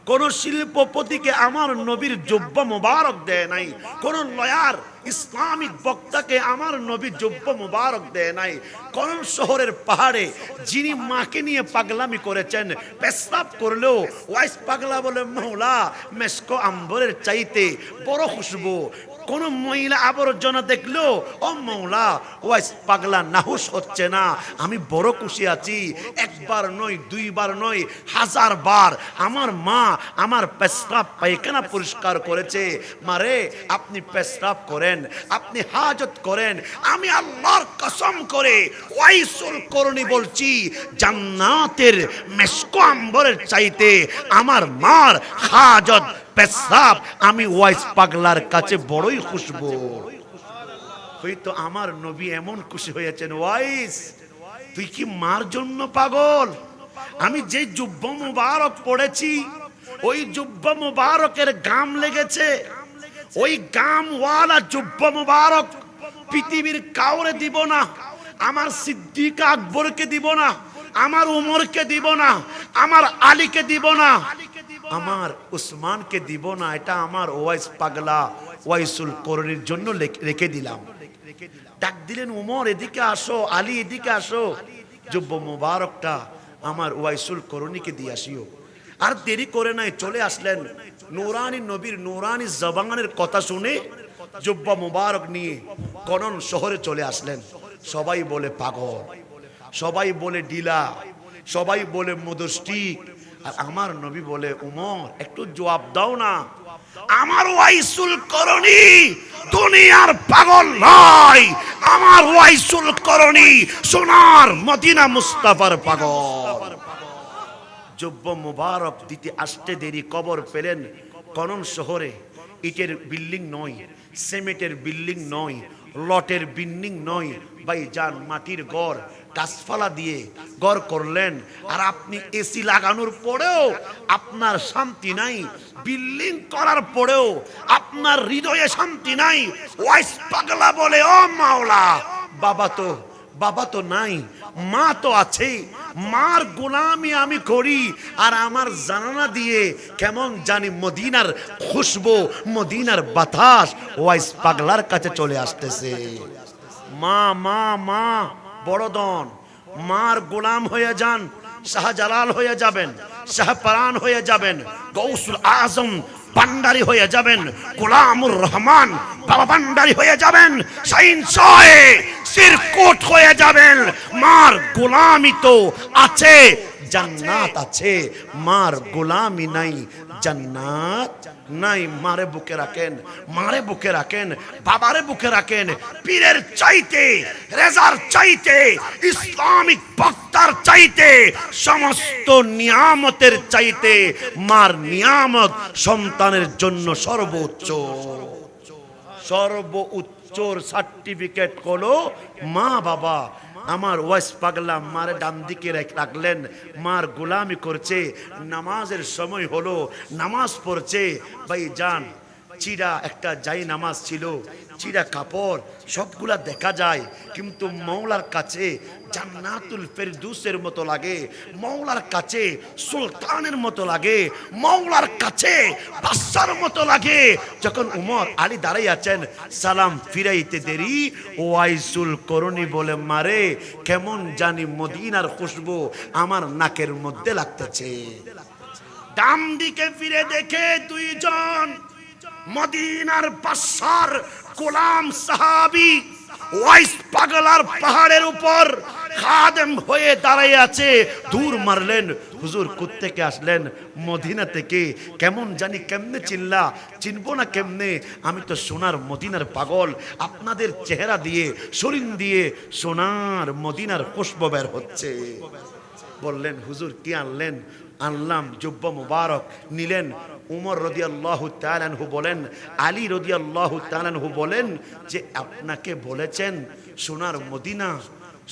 কোন শিল্পপতিকে আমার নবীর জুব্বা মুবারক দেয় নাই, কোন লয়ার ইসলামিক বক্তাকে আমার নবী জুব্বা মুবারক দেয় নাই। কোন শহরের পাহাড়ে যিনি মাকে নিয়ে পাগলামি করেছেন, পেশাব করলেও ওয়াইস পাগলা বলে, মৌলা মেসকো আম্বরের চাইতে বড় খুশবু। কোন মহিলা আবর্জনা দেখলো, ও মৌলা ওয়াইস পাগলা নাহুশ হচ্ছে না, আমি বড় খুশি আছি। একবার নয়, দুইবার নয়, 1000 বার আমার মা আমার পেশাব পায়খানা পরিষ্কার করেছে। মারে আপনি পেশাব করেন, আপনি হাজত করেন, আমি আল্লাহর কসম করে ওয়াইসুল করুণী বলছি, জান্নাতের মেসকো আম্বরের চাইতে আমার মার হাজত পেশাব আমি ওয়াইস পাগলার কাছে বড়ই খুশবু। হয়তো আমার নবী এমন খুশি হয়েছেন, ওয়াইস তুই কি মার জন্য পাগল? আমি যে জুব্বা মুবারক পড়েছি, ওই জুব্বা মুবারকের গাম লেগেছে। ওই গামওয়ালা জুব্বা মুবারক পৃথিবীর কাউরে দিব না, আমার সিদ্দিক আকবরকে দিব না, আমার উমরকে দিব না, আমার আলীকে দিব না, আমার উসমানকে দিব না। এটা আমার ওয়াইস পাগলা ওয়াইসুল করুণীর জন্য রেখে দিলাম। ডাক দিলেন, উমর এদিকে আসো, আলী এদিকে আসো। জুব্বা মুবারকটা আমার ওয়াইসুল করণীকে দিয়ে আসিও। আর দেরি করে নাই, চলে আসলেন। নুরানি নবীর নুরানি জবানের কথা শুনে জুব্বা মুবারক নিয়ে কনন শহরে চলে আসলেন। সবাই বলে পাগল, সবাই বলে ডিলা, সবাই বলে মুদস্টিক। আর আমার নবী বলে উমর একটু জবাব দাও না, আমার ওয়াইসুল করণী দুনিয়ার পাগল নয়, আমার ওয়াইসুল করণী সোনার মদিনা মুস্তাফার পাগল। জুব্ব মুবারক দিতে আসতে দেরি, কবর পেলেন কনন শহরে। ইটের বিল্ডিং নয়, সিমেন্টের বিল্ডিং নয়, লটের বিল্ডিং নয়, ভাইজান মাটির ঘর, গাছপালা দিয়ে ঘর করলেন। আর আপনি এসি লাগানোর পরেও আপনার শান্তি নাই, বিল্ডিং করার পরেও আপনার হৃদয়ে শান্তি নাই। ওয়াইস পাগলা বলে ও মাওলা, বাবা তো নাই, মা তো আছে, মার গোলামি আমি করি। আর আমার জানানা দিয়ে কেমন জানি মদিনার খুশবু, মদিনার বাতাস ওয়াইস পাগলার কাছে চলে আসতেছে। মা মা মা বড়দন, মার গোলাম হয়ে যান, শাহজালাল হয়ে যাবেন, শাহপরান হয়ে যাবেন, গৌসুল আজম ভান্ডারী হয়ে যাবেন, গোলামুর রহমান বাবা ভান্ডারী হয়ে যাবেন, শাহিন শাহে সিরকুট হয়ে যাবেন। মার গোলামি তো আছে, জান্নাত আছে, মার গোলামি নাই, জান্নাত নাই। মারে বুকে রাখেন, মারে বুকে রাখেন, বাবারে বুকে রাখেন। পীরের চাইতে, রেজার চাইতে, ইসলামিক বক্তার চাইতে, সমস্ত নিয়ামতের চাইতে মার নিয়ামত সন্তানের জন্য সর্বোচ্চ। সর্বোচ্চর সার্টিফিকেট হলো মা বাবা। আমার ওয়াইস পাগলা মারে ডান দিকে রাখলেন, মার গোলামি করছে। নামাজের সময় হলো, নামাজ পড়ছে। ভাই যান, চিরা একটা যাই নামাজ ছিল, চিরা কাপড় সবগুলা দেখা যায়, কিন্তু মৌলার কাছে জান্নাতুল ফেরদৌসের মতো লাগে, মৌলার কাছে সুলতানের মতো লাগে, মৌলার কাছে বাদশার মতো লাগে। যখন উমর আলী দাঁড়াই আছেন, সালাম ফিরাইতে দেরি, ওয়াইসুল করণী বলে মারে কেমন জানি মদিনার খুশবু আমার নাকের মধ্যে লাগতেছে। ডান দিকে ফিরে দেখে দুইজন মদিনার বাদশার গোলাম সাহাবী ওয়াইস পাগলার পাহাড়ের উপর খাদেম হয়ে দাঁড়ায় আছে। দূর মারলেন, হুজুর কোত্থেকে আসলেন? মদিনা থেকে। কেমন জানি কেমনে চিল্লা, চিনবো না কেমনে? আমি তো সোনার মদিনার পাগল। আপনাদের চেহারা দিয়ে, শরীর দিয়ে সোনার মদিনার পুষ্প বের হচ্ছে। বললেন হুজুর কি আনলেন? আনলাম জুব্বা মুবারক। নিলেন। উমর রাদিয়াল্লাহু তাআলা আনহু বলেন, আলী রাদিয়াল্লাহু তাআলা আনহু বলেন যে আপনাকে বলেছেন সোনার মদিনা,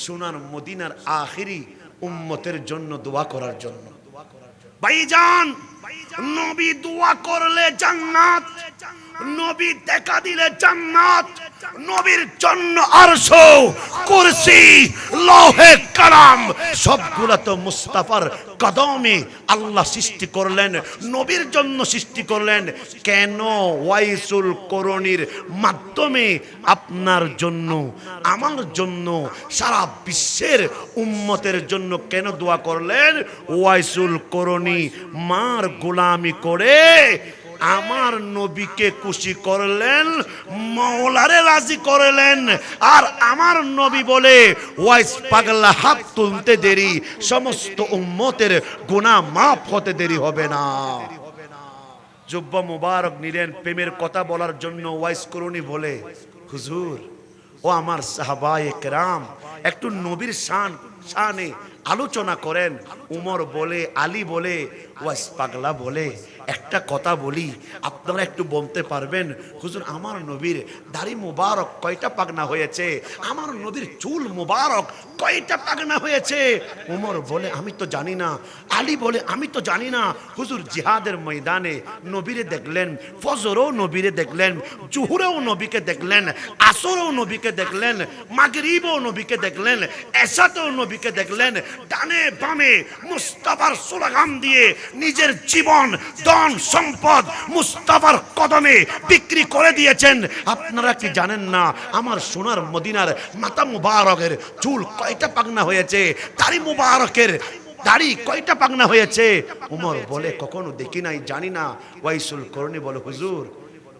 সোনার মদিনার আখিরি উম্মতের জন্য দোয়া করার জন্য। ভাইজান, নবী দোয়া করলে জান্নাত, নবী দেখা দিলে জান্নাত। নবীর জন্য আরশ, কুরসি, লৌহে কালাম সবগুলা তো মুস্তাফার কদমে আল্লাহ সৃষ্টি করলেন, নবীর জন্য সৃষ্টি করলেন। কেন ওয়াইসুল করণীর মাধ্যমে আপনার জন্য, আমার জন্য, সারা বিশ্বের উম্মতের জন্য কেন দোয়া করলেন? ওয়াইসুল করণী মার গোলামি করে আমার নবীকে খুশি করলেন, মওলারে রাজি করলেন। আর আমার নবী বলে ওয়াইস পাগলা হাত তুলতে দেরি, সমস্ত উম্মতের গুনাহ মাফ হতে দেরি হবে না। জুব্বা মুবারক নিলেন প্রেমের কথা বলার জন্য। ওয়াইস করণী বলে, হুজুর ও আমার সাহাবায়ে কেরাম, একটু নবীর শানে আলোচনা করেন। উমর বলে, আলী বলে, ওয়াইস পাগলা বলে, একটা কথা বলি, আপনারা একটু বলতে পারবেন হুজুর আমার নবীর দাড়ি মুবারক কয়টা পাগনা হয়েছে? আমার নবীর চুল মুবারক কয়টা পাগনা হয়েছে? উমর বলে আমি তো জানি না। আলী বলে আমি তো জানি না। হুজুর জিহাদের ময়দানে নবীরে দেখলেন, ফজরেও নবীরে দেখলেন, জুহুরেও নবীকে দেখলেন, আসরেও নবীকে দেখলেন, মাগরিবেও নবীকে দেখলেন, এশাতেও নবীকে দেখলেন। ডানে বামে মুস্তাফার স্লোগান দিয়ে নিজের জীবন, ধন সম্পদ মুস্তাফার কদমে বিক্রি করে দিয়েছেন। আপনারা কি জানেন না আমার সোনার মদিনার মাথা মুবারকের চুল কয়টা পাগনা হয়েছে? দাড়ি মুবারকের দাড়ি কয়টা পাগনা হয়েছে? উমর বলে কখনো দেখি নাই, জানি না। ওয়াইসুল করনি বলে হুজুর,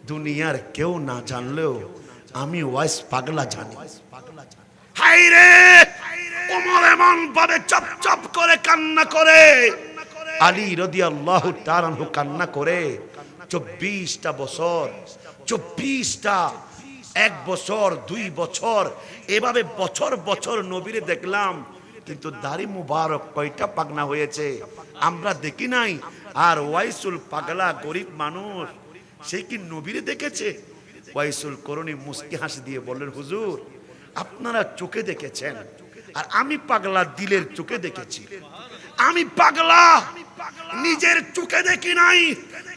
দুনিয়ার কেউ না জানলেও আমি ওয়াইস পাগলা জানি। হায় রে, উমর এমন ভাবে চপ চপ করে কান্না করে, আলী রাদিয়াল্লাহু তাআলা আনহু কান্না করে। 24টা বছর, 24টা, 1 বছর 2 বছর এভাবে বছর বছর নবীরে দেখলাম, কিন্তু দাড়ি মুবারক কয়টা পাগনা হয়েছে আমরা দেখি নাই। আর ওয়াইসুল পাগলা গরিব মানুষ, সে কি নবীরে দেখেছে? ওয়াইসুল করনি মুস্কি হাসি দিয়ে বললেন, হুজুর আপনারা চোখে দেখেছেন, আর আমি পাগলা দিলের চোখে দেখেছি। আমি পাগলা নিজের চোখে দেখি নাই,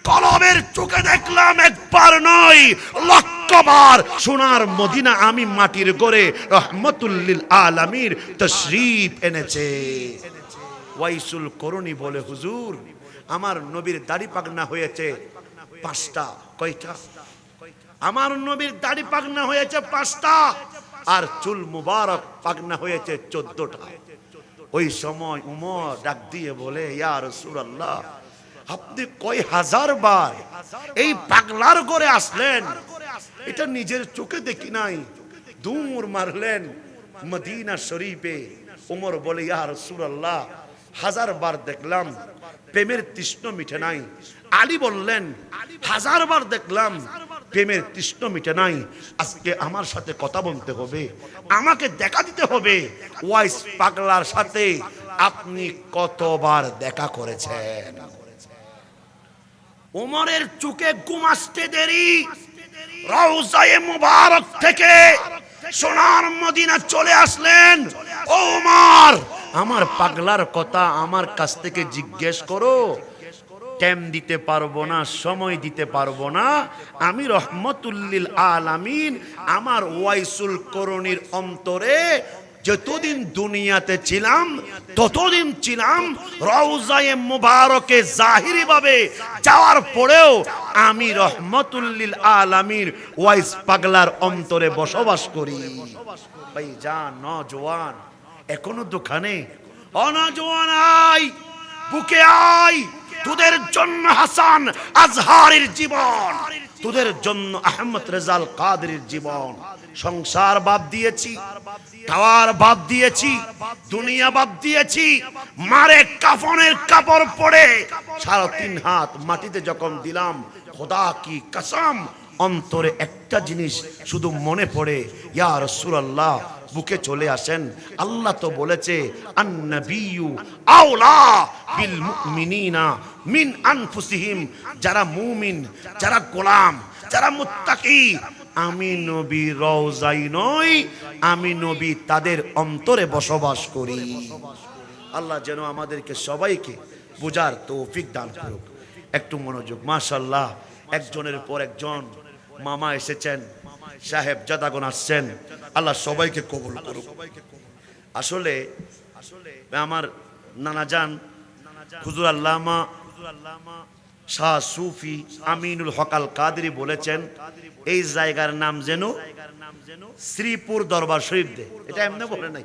কলবের চোখে দেখলাম, একবার নয় লক্ষবার। সোনার মদিনা আমি মাটির ঘরে রহমতুল লিল আলামিন তশরীফ এনেছে। ওয়াইসুল করনি বলে, হুজুর আমার নবীর দাড়ি পাগনা হয়েছে 5টা। কয়টা? আমার নবীর দাড়ি পাগনা হয়েছে 5টা, আর চুল মুবারক পাগনা হয়েছে 14টা। ওই সময় উমর ডাক দিয়ে বলে, ইয়া রাসূলুল্লাহ, আপনি কয় হাজার বার এই পাগলার ঘরে আসলেন, এটা নিজের চোখে দেখি নাই। দৌড় মারলেন মদিনা শরীফে। উমর বলে, ইয়া রাসূলুল্লাহ, 1000 বার দেখলাম, প্রেমের তৃষ্ণ মিটে নাই। আলী বললেন, 1000 বার দেখলাম, প্রেমের তৃষ্ণ মিটে নাই। আজকে আমার সাথে কথা বলতে হবে, আমাকে দেখা দিতে হবে, ওয়াইস পাগলার সাথে আপনি কতবার দেখা করেছেন? উমরের চোখে ঘুম আসতে দেরি, রওজায়ে মুবারক থেকে সোনার মদিনা চলে আসলেন। ও উমর, আমার পাগলার কথা আমার কাছ থেকে জিজ্ঞেস করো, টাইম দিতে পারবো না, সময় দিতে পারবো না। আমি রহমতুল লিল আলামিন আমার ওয়াইসুল করনির অন্তরে যতদিন দুনিয়াতে ছিলাম ততদিন ছিলাম। রওজায়ে মুবারকে জাহিরি ভাবে যাওয়ার পরেও আমি রহমতুল লিল আলামিন ওয়াইস পাগলার অন্তরে বসবাস করি। ভাই জান, নওজওয়ান এখনো দোকানে, অনজওয়ান আই, বুকে আই, তোদের জন্য হাসান আজহারের জীবন, তোদের জন্য আহমদ রেজাল কাদেরের জীবন। সংসার বাদ দিয়েছি, টাওয়ার বাদ দিয়েছি, দুনিয়া বাদ দিয়েছি, মারে কাফনের কাপড় পরে 3.5 হাত মাটিতে যখন দিলাম, খোদা কি কসম অন্তরে একটা জিনিস শুধু মনে পড়ে, ইয়া রাসূলুল্লাহ বুকে চলে আসেন। আল্লাহ তো বলেছে, আন-নাবিয়্যু আওলা বিল মুমিনিনা মিন আনফুসিহিম। যারা মুমিন, যারা গোলাম, যারা মুত্তাকি, আমি নবী রওজায় নই, আমি নবী তাদের অন্তরে বসবাস করি। আল্লাহ যেন আমাদেরকে সবাইকে বোঝার তৌফিক দান করুক। একটু মনোযোগ। মাশাআল্লাহ, একজনের পর একজন মামা এসেছেন, সাহেব জাদাগণ আসছেন, আল্লাহ সবাইকে কবুল করুক। আসলে আমার নানা জান হুজুর আল্লামা শাহ সুফি আমিনুল হক আল কাদেরী বলেছেন, এই জায়গার নাম যেন শ্রীপুর দরবার শরীফ দে। এটা এমনি বলে নাই,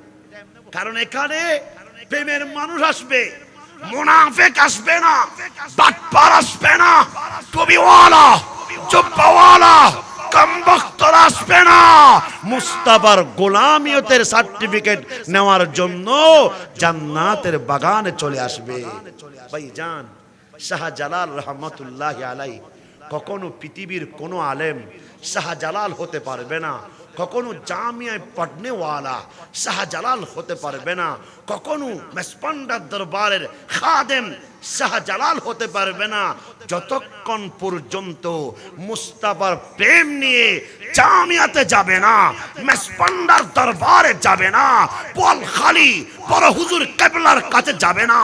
কারণ এখানে প্রেমের মানুষ আসবে, মুনাফিক আসবে না, বাটপার আসবে না, টুপিওয়ালা জুব্বাওয়ালা কমবক্তর আসবে না। মুস্তাফার গোলামিয়তের সার্টিফিকেট নেওয়ার জন্য জান্নাতের বাগানে চলে আসবে। ভাইজান, শাহজালাল রহমতুল্লাহ আলাইহি কখনো পৃথিবীর কোনো আলেম শাহজালাল হতে পারবে না, কখনো জামিয়ায় পড়নেওয়ালা শাহজালাল হতে পারবে না, কখনো মেসপান্ডার দরবারের খাদেম শাহজালাল হতে পারবে না, যতক্ষণ পর্যন্ত মুস্তাফার প্রেম নিয়ে জামিয়াতে যাবে না, মেসপান্ডার দরবারে যাবে না, পলখালি বড় হুজুর কেবলার কাছে যাবে না,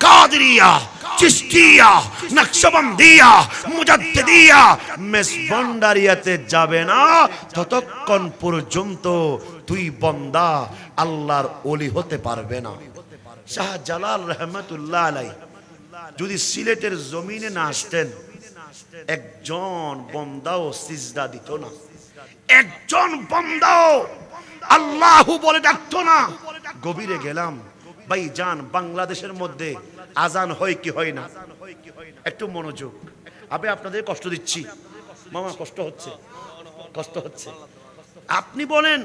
কাদরিয়া, চিশতিয়া, নকশবন্দিয়া, মুজাদ্দিদিয়া, মেসবান্ডারিয়াতে যাবে না, ততক্ষণ পর্যন্ত তুই বান্দা আল্লাহর ওলি হতে পারবে না। শাহজালাল রহমতুল্লাহ আলাইহি যদি সিলেটের জমিনে না আসতেন, একজন বান্দাও সিজদা দিত না, একজন বান্দাও আল্লাহু বলে ডাকতো না। গভীরে গেলাম, ভাইজান বাংলাদেশের মধ্যে আজান হয় কি হয় না? একটু মনোযোগ। আমি আপনাদের কষ্ট দিচ্ছি মামা, কষ্ট হচ্ছে, কষ্ট হচ্ছে। আপনি বলেন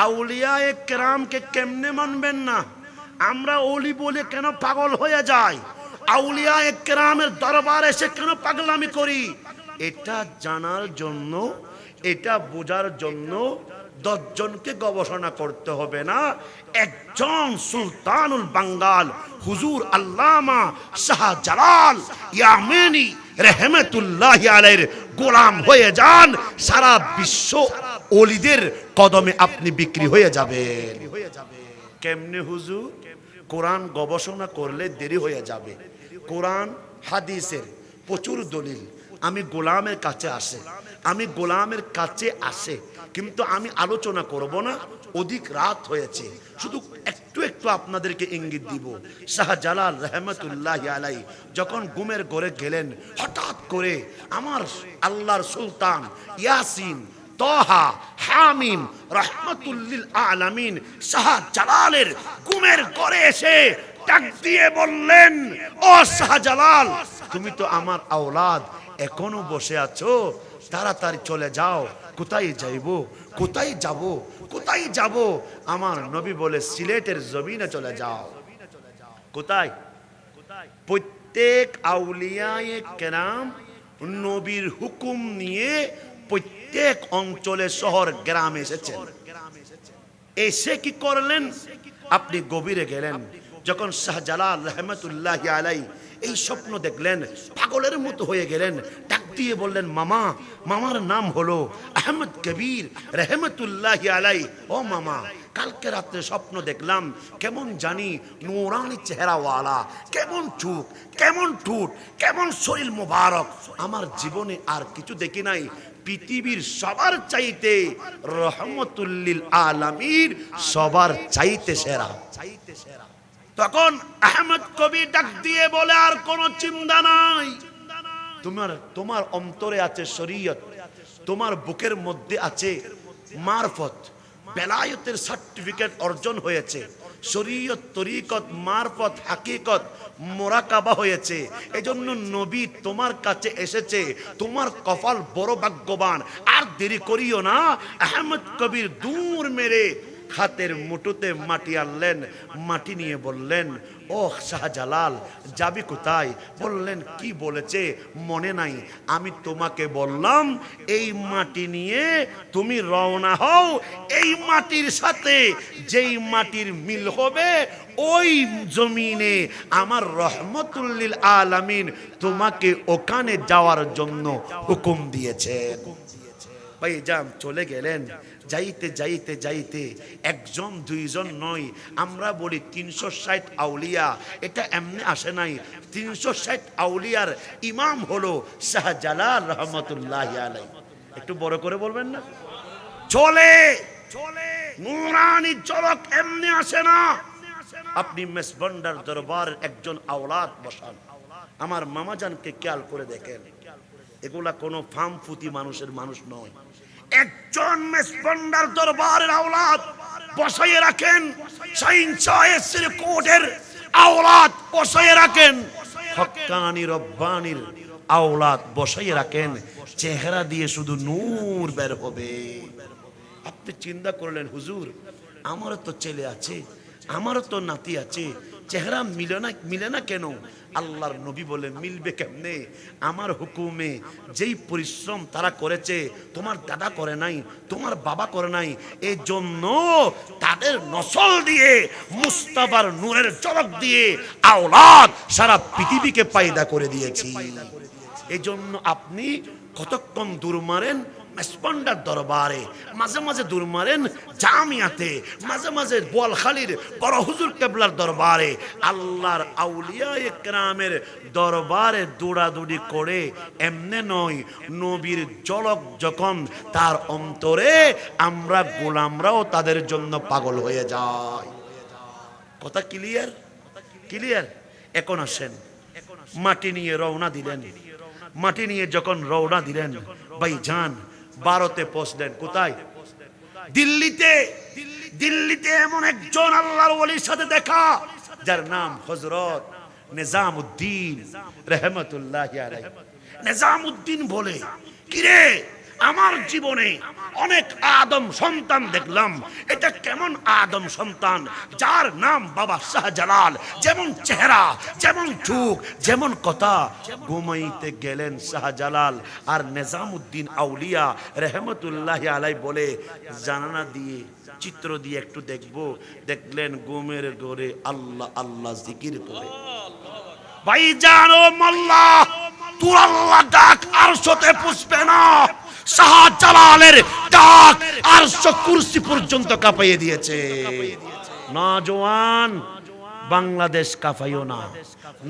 আউলিয়ায়ে কেরামকে কেমনে মানবেন না? আমরা ওলি বলে কেন পাগল হয়ে যাই? আউলিয়ায়ে কেরামের দরবারে এসে কেন পাগলামি করি? এটা জানার জন্য, এটা বোঝার জন্য 10 জনকে গবেষণা করতে হবে না। একজন সুলতানুল বাঙ্গাল হুজুর আল্লামা শাহজালাল ইয়ামেনী রহমতুল্লাহি আলাইহির গোলাম হয়ে যান, সারা বিশ্ব ওলিদের কদমে আপনি বিক্রি হয়ে যাবেন। কেমনে হুজুর? কোরআন গবেষণা করলে দেরি হয়ে যাবে। কোরআন হাদিসের প্রচুর দলিল আমি গোলামের কাছে আসে, আমি গোলামের কাছে আসে, কিন্তু আমি আলোচনা করব না, অধিক রাত হয়েছে। শুধু একটু একটু আপনাদেরকে ইঙ্গিত দিব। শাহজালাল রহমতুল্লাহি আলাইহি যখন ঘুমের ঘরে গেলেন, হঠাৎ করে আমার আল্লাহর সুলতান ইয়াসিন, তহা, হামিম রহমতুল্লিল আলামিন শাহজালালের ঘুমের ঘরে এসে ডাক দিয়ে বললেন, ও শাহজালাল, তুমি তো আমার আওলাদ, এখনো বসে আছো, তাড়াতাড়ি চলে যাও। কোথায় যাইব? কোথায় যাব? কোথায় যাব? আমার নবী বলে সিলেটের জমিনে চলে যাও। কোথায়? প্রত্যেক আউলিয়ায়ে কেরাম নবীর হুকুম নিয়ে প্রত্যেক অঞ্চলে, শহর গ্রামে এসেছেন। এসে কি করলেন? আপনি গভীরে গেলেন। যখন শাহজালাল রহমতুল্লাহি আলাইহি এই স্বপ্ন দেখলেন, পাগলের মতো হয়ে গেলেন। ডাক দিয়ে বললেন, মামা, মামার নাম হলো আহমদ কবির রহমতুল্লাহি আলাইহি। ও মামা, কালকে রাত্রে স্বপ্ন দেখলাম, কেমন জানি নূরানি চেহারাওয়ালা, কেমন চোখ, কেমন ঠোঁট, কেমন শরীর মোবারক। আমার জীবনে আর কিছু দেখি নাই। পৃথিবীর সবার চাইতে রহমতুল্লিল আলামিন সবার চাইতে সেরা। তখন আহমদ কবির ডাক দিয়ে বলে, আর কোনো চিন্তা নাই, তোমার অন্তরে আছে শরীয়ত, তোমার বুকের মধ্যে আছে মারফত, বেলায়েতের সার্টিফিকেট অর্জন হয়েছে, শরীয়ত, তরিকত, মারফত, হাকিকত, মোরাকাবা হয়েছে। এজন্য নবী তোমার কাছে এসেছে, তোমার কপাল বড় ভাগ্যবান। আর দেরি করিও না। আহমদ কবির দূর মেরে হাতের মুঠোতে মাটি আনলেন, মাটি নিয়ে বললেন, ও শাহজালাল, যাবি কোথায়? বললেন, কি বলেছে মনে নাই? আমি তোমাকে বললাম এই মাটি নিয়ে তুমি রওনা হও, এই মাটির সাথে যেই মাটির মিল হবে ওই জমিনে আমার রহমতুল্লিল আলামিন তোমাকে ওখানে যাওয়ার জন্য হুকুম দিয়েছেন। ভাইজান চলে গেলেন। যাইতে যাইতে যাইতে একজন দুইজন নয়, আমরা বলি 360 আউলিয়া। এটা এমনি আসে নাই। 360 আউলিয়ার ইমাম হলো শাহজালাল রহমতুল্লাহি আলাইহি। একটু বড় করে বলবেন না? চলে নূরানি ঝলক এমনি আসে না। আপনি মেসবন্ডার দরবারের একজন আওলাদ বসান, আমার মামাজানকে খেয়াল করে দেখেন, এগুলা কোনো ফার্ম ফুতি মানুষের মানুষ নয়। একজন মেসবন্ডার দরবারের আওলাদ বসাইয়ে রাখেন, শাহিনশাহের কোটের আওলাদ বসাইয়ে রাখেন, হক্কানি রব্বানির আওলাদ বসাইয়ে রাখেন, চেহারা দিয়ে শুধু নূর বের হবে। আপনি চিন্তা করলেন, হুজুর আমারও তো ছেলে আছে, আমারও তো নাতি আছে, চেহারা মিলে না কেন? আল্লাহর নবী বলে, মিলবে কেমনে? আমার হুকুমে যেই পরিশ্রম তারা করেছে তোমার দাদা করে নাই, তোমার বাবা করে নাই, এই জন্য তাদের নসল দিয়ে মুস্তাফার নূরের ঝলক দিয়ে আওলাদ সারা পৃথিবীকে পায়দা করে দিয়েছি। এই জন্য আপনি কতক্ষণ দূর মারেন মেসবন্ডার দরবারে, মাঝে মাঝে দূর মারেন জামিয়াতে, মাঝে মাঝে বোয়ালখালীর বড় হুজুর কেবলার দরবারে, আল্লাহর আউলিয়ায়ে কেরামের দরবারে দৌড়াদৌড়ি করে এমনে নয়। নবীর ঝলক যখন তার অন্তরে, আমরা গোলামরাও তাদের জন্য পাগল হয়ে যাই। কথা ক্লিয়ার? ক্লিয়ার? এখন আসেন, মাটি নিয়ে রওনা দিলেন। মাটি নিয়ে যখন রওনা দিলেন, ভাইজান ভারতে পৌঁছলেন। কোথায়? দিল্লিতে। দিল্লিতে এমন একজন আল্লাহর ওলির সাথে দেখা, যার নাম হযরত নিজামউদ্দিন রহমতুল্লাহি আলাইহি। নিজামউদ্দিন বলে, কিরে আমার জীবনে অনেক আদম সন্তান দেখলাম, এটা কেমন আদম সন্তান যার নাম বাবা শাহজালাল, যেমন চেহারা, যেমন চোখ, যেমন কথা। ঘুমাইতে গেলেন শাহজালাল, আর নিজামউদ্দিন আউলিয়া রহমতুল্লাহি আলাইহি বলে, জানালা দিয়ে চিত্র দিয়ে একটু দেখবো। দেখলেন ঘুমের ঘরে আল্লাহ আল্লাহ জিকির করে। ভাইজান ও মোল্লা, তোর আল্লাহ ডাক আরশতে পুষবে না, শাহজালালের ডাক আরশ কুরসি পর্যন্ত কাঁপাইয়ে দিয়েছে। নওজোয়ান, বাংলাদেশ কাঁপাইও না,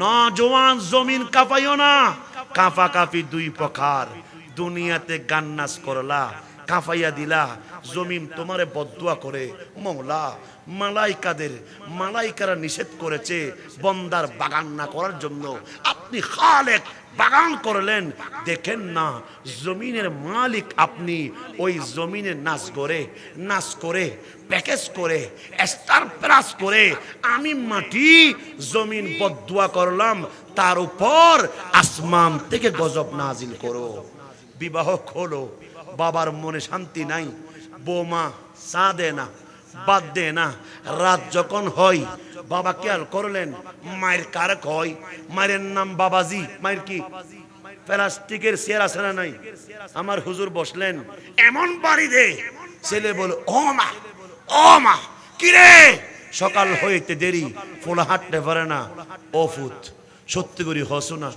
নওজোয়ান জমিন কাঁপাইও না। কাঁপাকাঁপি দুই প্রকার, দুনিয়াতে গান্নাস করলা, কাঁপাইয়া দিলা, জমিন তোমারে বদদুয়া করে। মওলা মালাইকারা নিষেধ করেছে বন্দার বাগান না করার জন্য, আপনি খালেক বাগান করলেন। দেখেন না জমিনের মালিক আপনি, ওই জমিনে নাচ করে প্যাকেজ করে স্টার প্লাস করে আমি মাটি জমিন বদদুয়া করলাম, তার উপর আসমান থেকে গজব নাজিল করো। বিবাহ হলো, বাবার মনে শান্তি নাই, বৌমা চা দে না, বাদ দে না। রাত যখন হয়, বাবা খেয়াল করলেন মায়ের কার কয়, মায়ের নাম বাবাজি। মায়ের কি প্লাস্টিকের চেয়ার আছে না নাই? আমার হুজুর বসলেন, এমন বাড়ি দে, ছেলে বলে ও মা কিরে, সকাল হইতে দেরি, ফোলা হাঁটতে পারে না, অফুত সত্যি করি হসো না,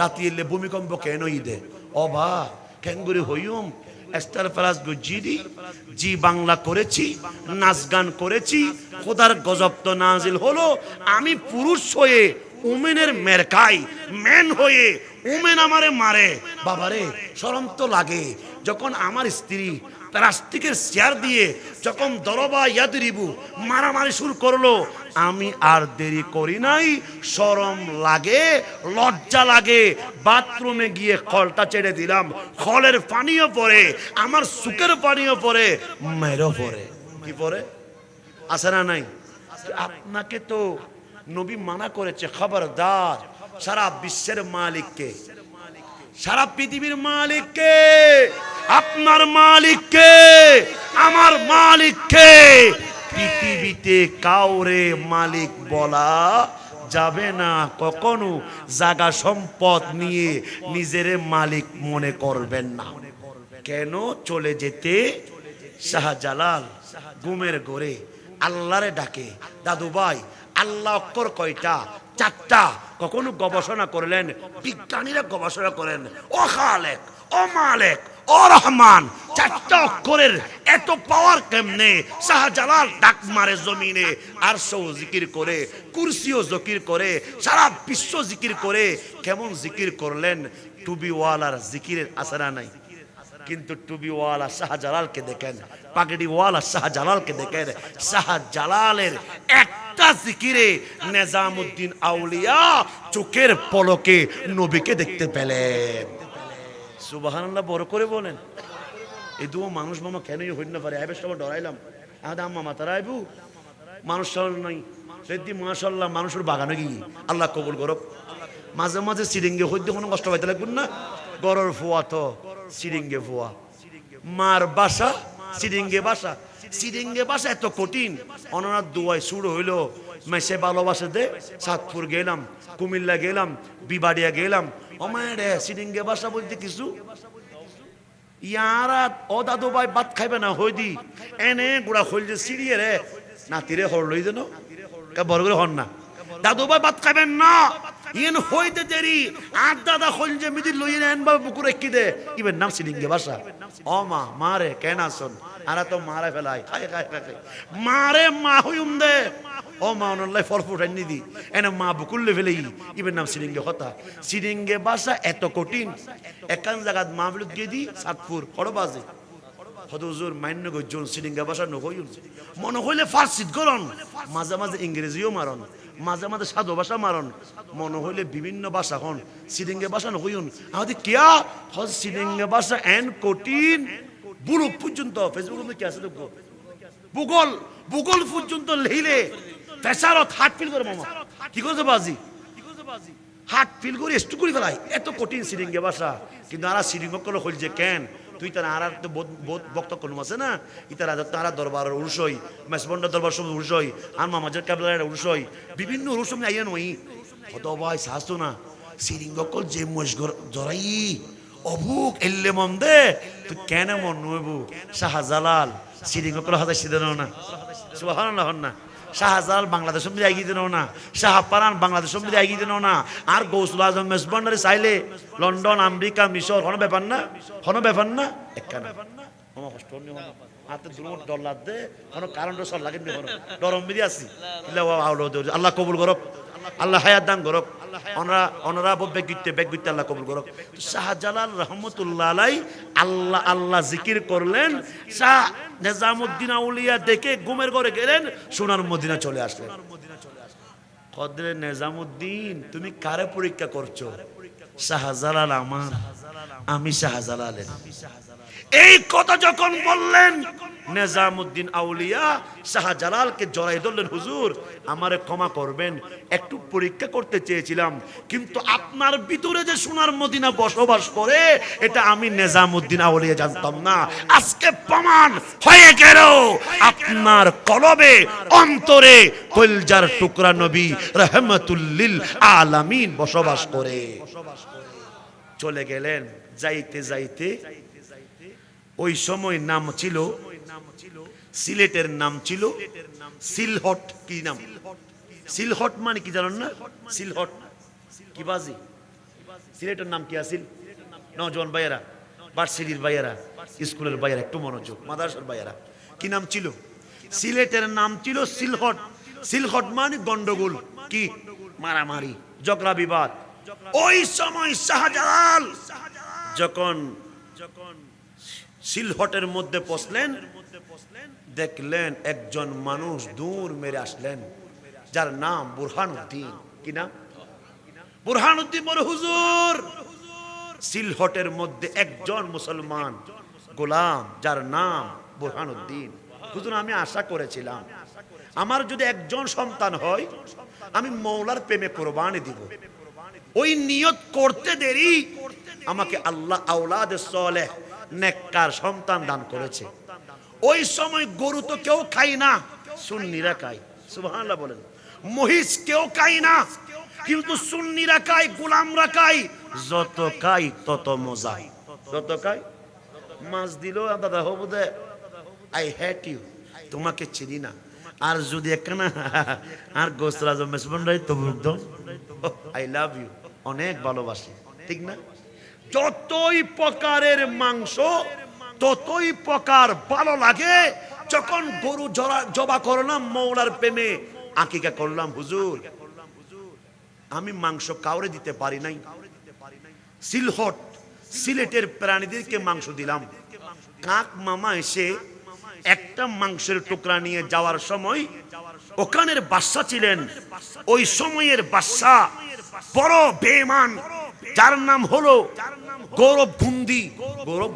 রাতি এলে ভূমিকম্প কেন দে, অবা কেন করে হইম। স্টার প্লাস জিডি জি বাংলা করেছি, নাচ গান করেছি, খোদার গজব তো নাজিল হলো। আমি পুরুষ হয়ে উমেনের মেরকাই, মেন হয়ে উমেন আমারে মারে। বাবারে শরম তো লাগে, যখন আমার স্ত্রী প্লাস্টিকের চেয়ার দিয়ে যখন দরবা ইয়াদরিবু মারামারি শুরু করলো, আমি আর দেরি করি নাই, শরম লাগে, লজ্জা লাগে, বাথরুমে গিয়ে খলটা ছেড়ে দিলাম। খলের পানিও পড়ে, আমার সুকের পানিও পড়ে, মেরো পড়ে। কি পড়ে আছে না নাই? আপনাকে তো নবী মানা করেছে, খবরদার। সারা বিশ্বের মালিককে, সারা পৃথিবীর মালিককে, আপনার মালিককে, আমার মালিককে পৃথিবীতে কাউরে মালিক বলা যাবে না কখনো। জাগা সম্পদ নিয়ে নিজের মালিক মনে করবেন না। কেন চলে যেতে? শাহজালাল ঘুমের ঘরে আল্লাহরে ডাকে, দাদু ভাই আল্লাহ অক্ষর কয়টা? 4টা। কখনো গবেষণা করলেন, বিজ্ঞানীরা গবেষণা করেন, ও খালেক, ও মালেক, ও রহমান, 4টা অক্ষরের এত পাওয়ার কেমনে? শাহজালাল ডাক মারে জমিনে, আরশও জিকির করে, কুরসিও জিকির করে, সারা বিশ্ব জিকির করে। কেমন জিকির করলেন? টুবিওয়ালার জিকিরের আসরা নাই, কিন্তু টুবিওয়ালা শাহজালালকে দেখেন, পাগড়িওয়ালা শাহজালালকে দেখেন। শাহজালালের একটা জিকিরে নিজামউদ্দিন আউলিয়া চোখের পলকে নবীকে দেখতে পেলেন। সুবহানাল্লাহ, বড় করে বলেন। এই দু মানুষ মামা কেনই হইতে না পারে? আইবে সবাই ডরাইলাম, আদা মামা তারা আইবু মানুষ সরল নাই সেদি মাশাআল্লাহ, মানুষের বাগানে গিয়ে আল্লাহ কবুল করুক। মাঝে মাঝে সিরিঙ্গে হইতে কোনো কষ্ট পাইতে লাগবেন না। গরর ফুয়া তো সিরিঙ্গে ফুয়া, মার বাসা সিরিঙ্গে বাসা। সিরিঙ্গে বাসা এত কঠিন, অনার দুয়াই শুরু হইলো মেসে ভালোবাসে দে। সাতপুর গেলাম, কুমিল্লা গেলাম, বিবাড়িয়া গেলাম, অমায় রে সিরিঙ্গে বাসা বলতে কিছু ইয়ারা ও দাদু ভাই ভাত খাইবে না হই দি এনে গুড়া হইল যে সিরিয়ে রে নাতিরে হর লই যেন বড় করে হন না, দাদু ভাই ভাত খাইবেন না ইন হইতে দেরি। আর দাদা হইল যে মিদি লই এন বা বুকুর কি দে ইবেন নাম সিরিঙ্গে বাসা। ও মা মারে কেন আসন আরা তো মারা ফেলাই খাই খাই খাই মারে মা হইম দে। ও মা অনলাই ফল ফুটাই নি দি এনে মা বুকুল্লে ফেলে ইবেন নাম সিরিঙ্গে কথা। সিরিঙ্গে বাসা এত কঠিন, একান জায়গাত মা বলে গিয়ে দি সাতপুর খড়বাজে হদুজুর মান্য গজন সিরিঙ্গে বাসা নগইন মনে হইলে ফার্সিত গরন, মাঝে মাঝে ইংরেজিও মারন, মাঝে মাঝে সাধু ভাষা মারন, মনে হইলে বিভিন্ন ভাষা হন। সিরিঙ্গে ভাষা নকইন আমাদের কিয়া হজ সিরিঙ্গে ভাষা এন কঠিন বুলুক পর্যন্ত। ফেসবুক কি আছে দেখো, ভূগোল ভূগোল পর্যন্ত লেইলে প্রেসারত হার্ট ফিল করে মামা কি করছে বাজি হার্ট ফিল করে একটু করে ফেলাই এত কঠিন সিরিঙ্গে ভাষা কিন্তু আর সিরিঙ্গ করে হইল যে কেন তুই তার আর তো বহুত বক্তব্য কোনো আছে না ইতারা তারা দরবার উরুসই মেসবন্ডা দরবার সব উরুসই আর মামাজের কাবলার উরুসই বিভিন্ন উরুসম আইয়া নই হত ভাই শাস্তু না সিরিঙ্গ কল যে মশগর জরাই অভুক এল্লে মন দে তুই কেন মন নইবু শাহজালাল সিরিঙ্গ কল হাজার সিদ্ধ না সুবহানাল্লাহ না শাহজালাল বাংলাদেশ মধ্যে এগিয়ে দিন না শাহপারান বাংলাদেশ মধ্যে এগিয়ে দিন না আর গৌসুল আজম মেজবান্ডারে চাইলে লন্ডন আমেরিকা মিশর কোনো ব্যাপার না একখানা আমার কষ্ট নেই হাতে দুটো ডলার দে কোনো কারণটা সব লাগে ডরম মিলি আসি আল্লাহ কবুল করক আল্লাহ হায়াত দান করক অনরা বেগিতে আল্লাহ কবুল করক শাহজালাল রহমতুল্লাহ আলাই আল্লাহ জিকির করলেন শাহ নিজামুদ্দিন আউলিয়া দেখে ঘুমের ঘরে গেলেন সোনার মদিনা চলে আসলেন কদরে নিজামুদ্দিন তুমি কারে পরীক্ষা করছো শাহজালাল আমার আমি শাহজালালের এই কথা যখন বললেন নিজামুদ্দিন আউলিয়া শাহজালালকে জড়াই ধরলেন হুজুর আমারে ক্ষমা করবেন একটু পরীক্ষা করতে চেয়েছিলাম কিন্তু আপনার ভিতরে যে সোনার মদিনা বসবাস করে এটা আমি নিজামুদ্দিন আউলিয়া জানতাম না আজকে প্রমাণ হয়ে গেল আপনার কলবে অন্তরে কলজার টুকরা নবী রহমাতুল লিল আলামিন বসবাস করে চলে গেলেন যাইতে যাইতে ওই সময় নাম ছিল সিলেটের নাম ছিল সিলহট কি নাম সিলহট মানে কি জানেন না সিলহট কি বাজি সিলেটের নাম কি আছিল নওজোয়ান ভাইয়েরা ভার্সিটির ভাইয়েরা স্কুলের ভাইয়েরা একটু মনোযোগ মাদ্রাসার ভাইয়েরা কি নাম ছিল সিলেটের নাম ছিল সিলহট সিলহট মানে গন্ডগোল কি মারামারি ঝগড়া বিবাদ ওই সময় শাহজালাল যখন সিলহটের মধ্যে পৌঁছলেন দেখলেন একজন মানুষ দূর মেরে আসলেন যার নাম বুরহানুদ্দিন কি নাম বুরহানুদ্দিন বলে হুজুর সিলহটের মধ্যে একজন মুসলমান গোলাম যার নাম বুরহানুদ্দিন হুজুর আমি আশা করেছিলাম আমার যদি একজন সন্তান হয় আমি মওলার প্রেমে কোরবানি দিব ওই নিয়ত করতে দেরি আমাকে আল্লাহ আওলাদে সালেহ নেককার সন্তান দান করেছে ওই সময় গরু তো কেউ খায় না সুন্নিরা খায় সুবহানাল্লাহ বলেন মহিষ কেউ খায় না কিন্তু সুন্নিরা খায় গোলামরা খায় যত খায় তত মজা যত খায় মাছ দিলো দাদা হবু দে আই হেট ইউ তোমাকে চিনি না আর যদি একখানা আর গোসল আজম মেসবন্ডাই তো একদম আই লাভ ইউ অনেক ভালোবাসি ঠিক না যতই প্রকারের মাংস ততই প্রকার ভালো লাগে যখন গরু জবা করলাম মওলার প্রেমে আকিকা করলাম হুজুর আমি মাংস কাউরে দিতে পারি নাই সিলহট সিলেটের প্রাণীদেরকে মাংস দিলাম কাক মামা এসে একটা মাংসের টুকরা নিয়ে যাওয়ার সময় ওখানের বাদশা ছিলেন ওই সময়ের বাদশা বড় বেঈমান যার নাম হলো গৌরব বুন্দি গৌরব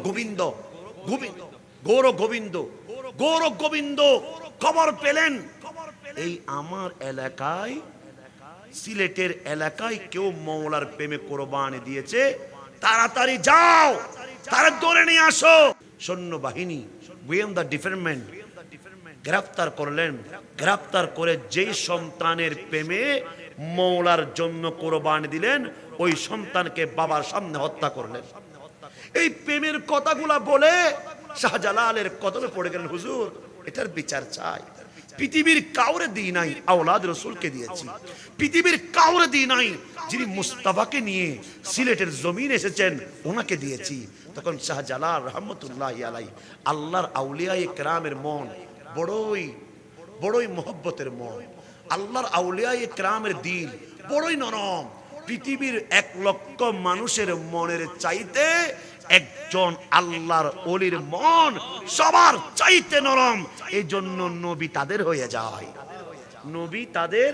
গোবিন্দ খবর পেলেন এই আমার এলাকায় সিলেটের এলাকায় কেউ মওলার প্রেমে কোরবানি দিয়েছে তাড়াতাড়ি যাও তারা ধরে নিয়ে আসো সৈন্যবাহিনী গোয়েন্দা ডিপার্টমেন্ট গ্রেফতার করলেন গ্রেফতার করে যেই সন্তানের প্রেমে মওলার জন্য কোরবানি দিলেন ওই সন্তানকে বাবার সামনে হত্যা করলেন এই প্রেমের কথাগুলা বলে শাহজালালের কদমে পড়ে গেলেন হুজুর এটার বিচার চাই পৃথিবীর কাউরে দিই নাই আওলাদ রাসূলকে দিয়েছি পৃথিবীর কাউরে দিই নাই যিনি মুস্তাফাকে নিয়ে সিলেটের জমিন এসেছেন ওনাকে দিয়েছি তখন শাহজালাল রহমতুল্লাহি আলাইহি আল্লাহর আউলিয়ায়ে কেরামের মন বড়ই মহব্বতের মন আল্লাহর আউলিয়ায়ে কেরামের দিল বড়ই নরম পৃথিবীর 1 লক্ষ মানুষের মনের চাইতে একজন আল্লাহর ওলির মন সবার চাইতে নরম এই জন্য নবী তাদের হয়ে যায় নবী তাদের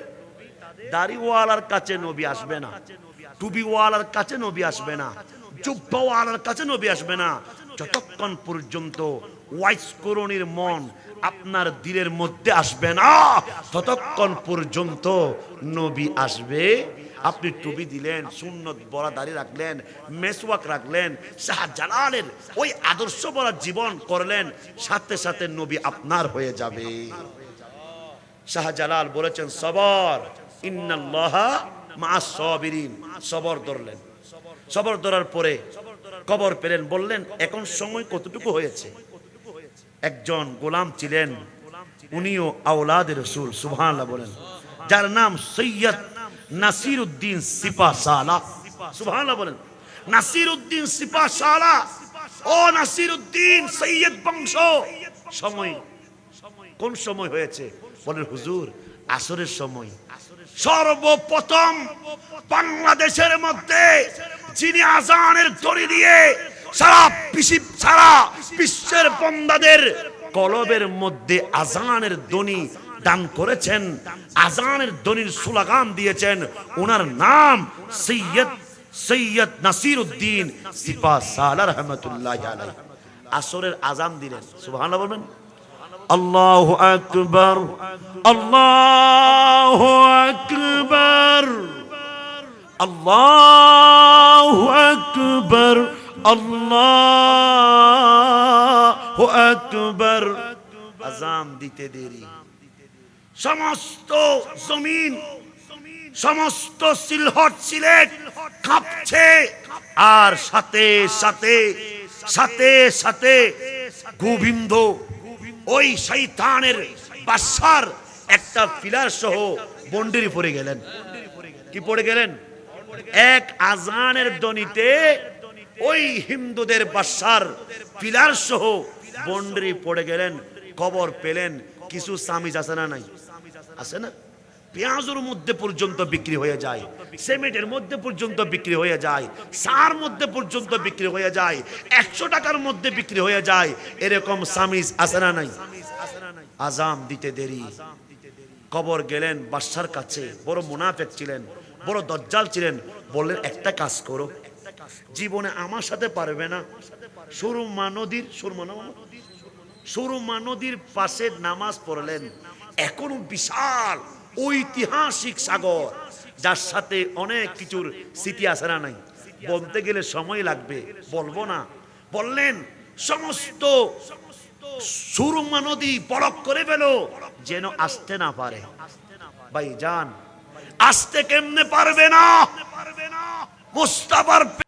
দাড়িওয়ালার কাছে নবী আসবে না টুপিওয়ালার কাছে নবী আসবে না জুব্বাওয়ালার কাছে নবী আসবে না যতক্ষণ পর্যন্ত ওয়াইস করণীর মন আপনার দিলের মধ্যে আসবে না, ততক্ষণ পর্যন্ত নবী আসবে। আপনি টুপি দিলেন, সুন্নত বড়া দাড়ি রাখলেন, মেসওয়াক রাখলেন, শাহজালালের ওই আদর্শ বড়া জীবন করলেন, সাথে সাথে নবী আপনার হয়ে যাবে। শাহজালাল বলেছেন সবর, ইন্নাল্লাহা মা'আস সাবিরিন। সবর ধরলেন, সবর ধরার পরে কবর পেলেন, বললেন এখন সময় কতটুকু হয়েছে। একজন গোলাম ছিলেন, উনিও আওলাদে রাসূল, সুবহানাল্লাহ বলেন, যার নাম সৈয়দ নাসিরউদ্দিন সিপাহসালা। সুবহানাল্লাহ বলেন, নাসিরউদ্দিন সিপাহসালা। ও নাসিরউদ্দিন, সৈয়দ বংশ। সময় কোন সময় হয়েছে? বলেন হুজুর আসরের সময়। সর্বপ্রথম বাংলাদেশের মধ্যে যিনি আজানের দড়ি দিয়ে সারা বিশ্বের বান্দাদের কলবের মধ্যে আজানের ধ্বনি দান করেছেন, আজানের ধ্বনির স্লোগান দিয়েছেন, ওনার নাম সৈয়দ নাসিরউদ্দিন সিপাহসালা রাহমাতুল্লাহি আলাইহি। আসরের আজান দিলেন, সুবহানাল্লাহ বলবেন। আল্লাহু আকবার, আল্লাহু আকবার, আল্লাহু আকবার, আল্লাহু আকবার। আজান দিতে দেরি, সমস্ত জমিন, সমস্ত সিলহট সিলেট কাঁপছে, আর সাথে সাথে সাথে সাথে গোবিন্দ ওই শয়তানের বাদশার একটা পিলার সহ বন্ডিরি পড়ে গেলেন। কি পড়ে গেলেন? এক আজানের ধ্বনিতে ওই হিন্দুদের বাদশার পিলার সহ বন্ডিরি পড়ে গেলেন। খবর পেলেন কিছু সামিজ আছে না? নাই আছে না? পেঁয়াজের মধ্যে পর্যন্ত বিক্রি হয়ে যায়, সিমেন্টের মধ্যে পর্যন্ত বিক্রি হয়ে যায়, সার মধ্যে পর্যন্ত বিক্রি হয়ে যায়, 100 টাকার মধ্যে বিক্রি হয়ে যায়। এরকম সামিজ আছে না? নাই। আজান দিতে দেরি, কবর গেলেন বাদশার কাছে। বড় মুনাফিক ছিলেন, বড় দজ্জাল ছিলেন। বললেন একটা কাজ করো, জীবনে আমার সাথে পারবে না, সুরমা নদীর পাশে নামাজ পড়লেন। এখনো বিশাল ঐতিহাসিক সাগর, যার সাথে অনেক কিছুর স্মৃতি আছে না? নাই। বলতে গেলে সময় লাগবে, বলবো না। বললেন সমস্ত সুরমা নদী বরফ করে ফেলো, যেন আসতে না পারে। ভাই যান, আসতে কেমনে পারবে না? মুস্তাফার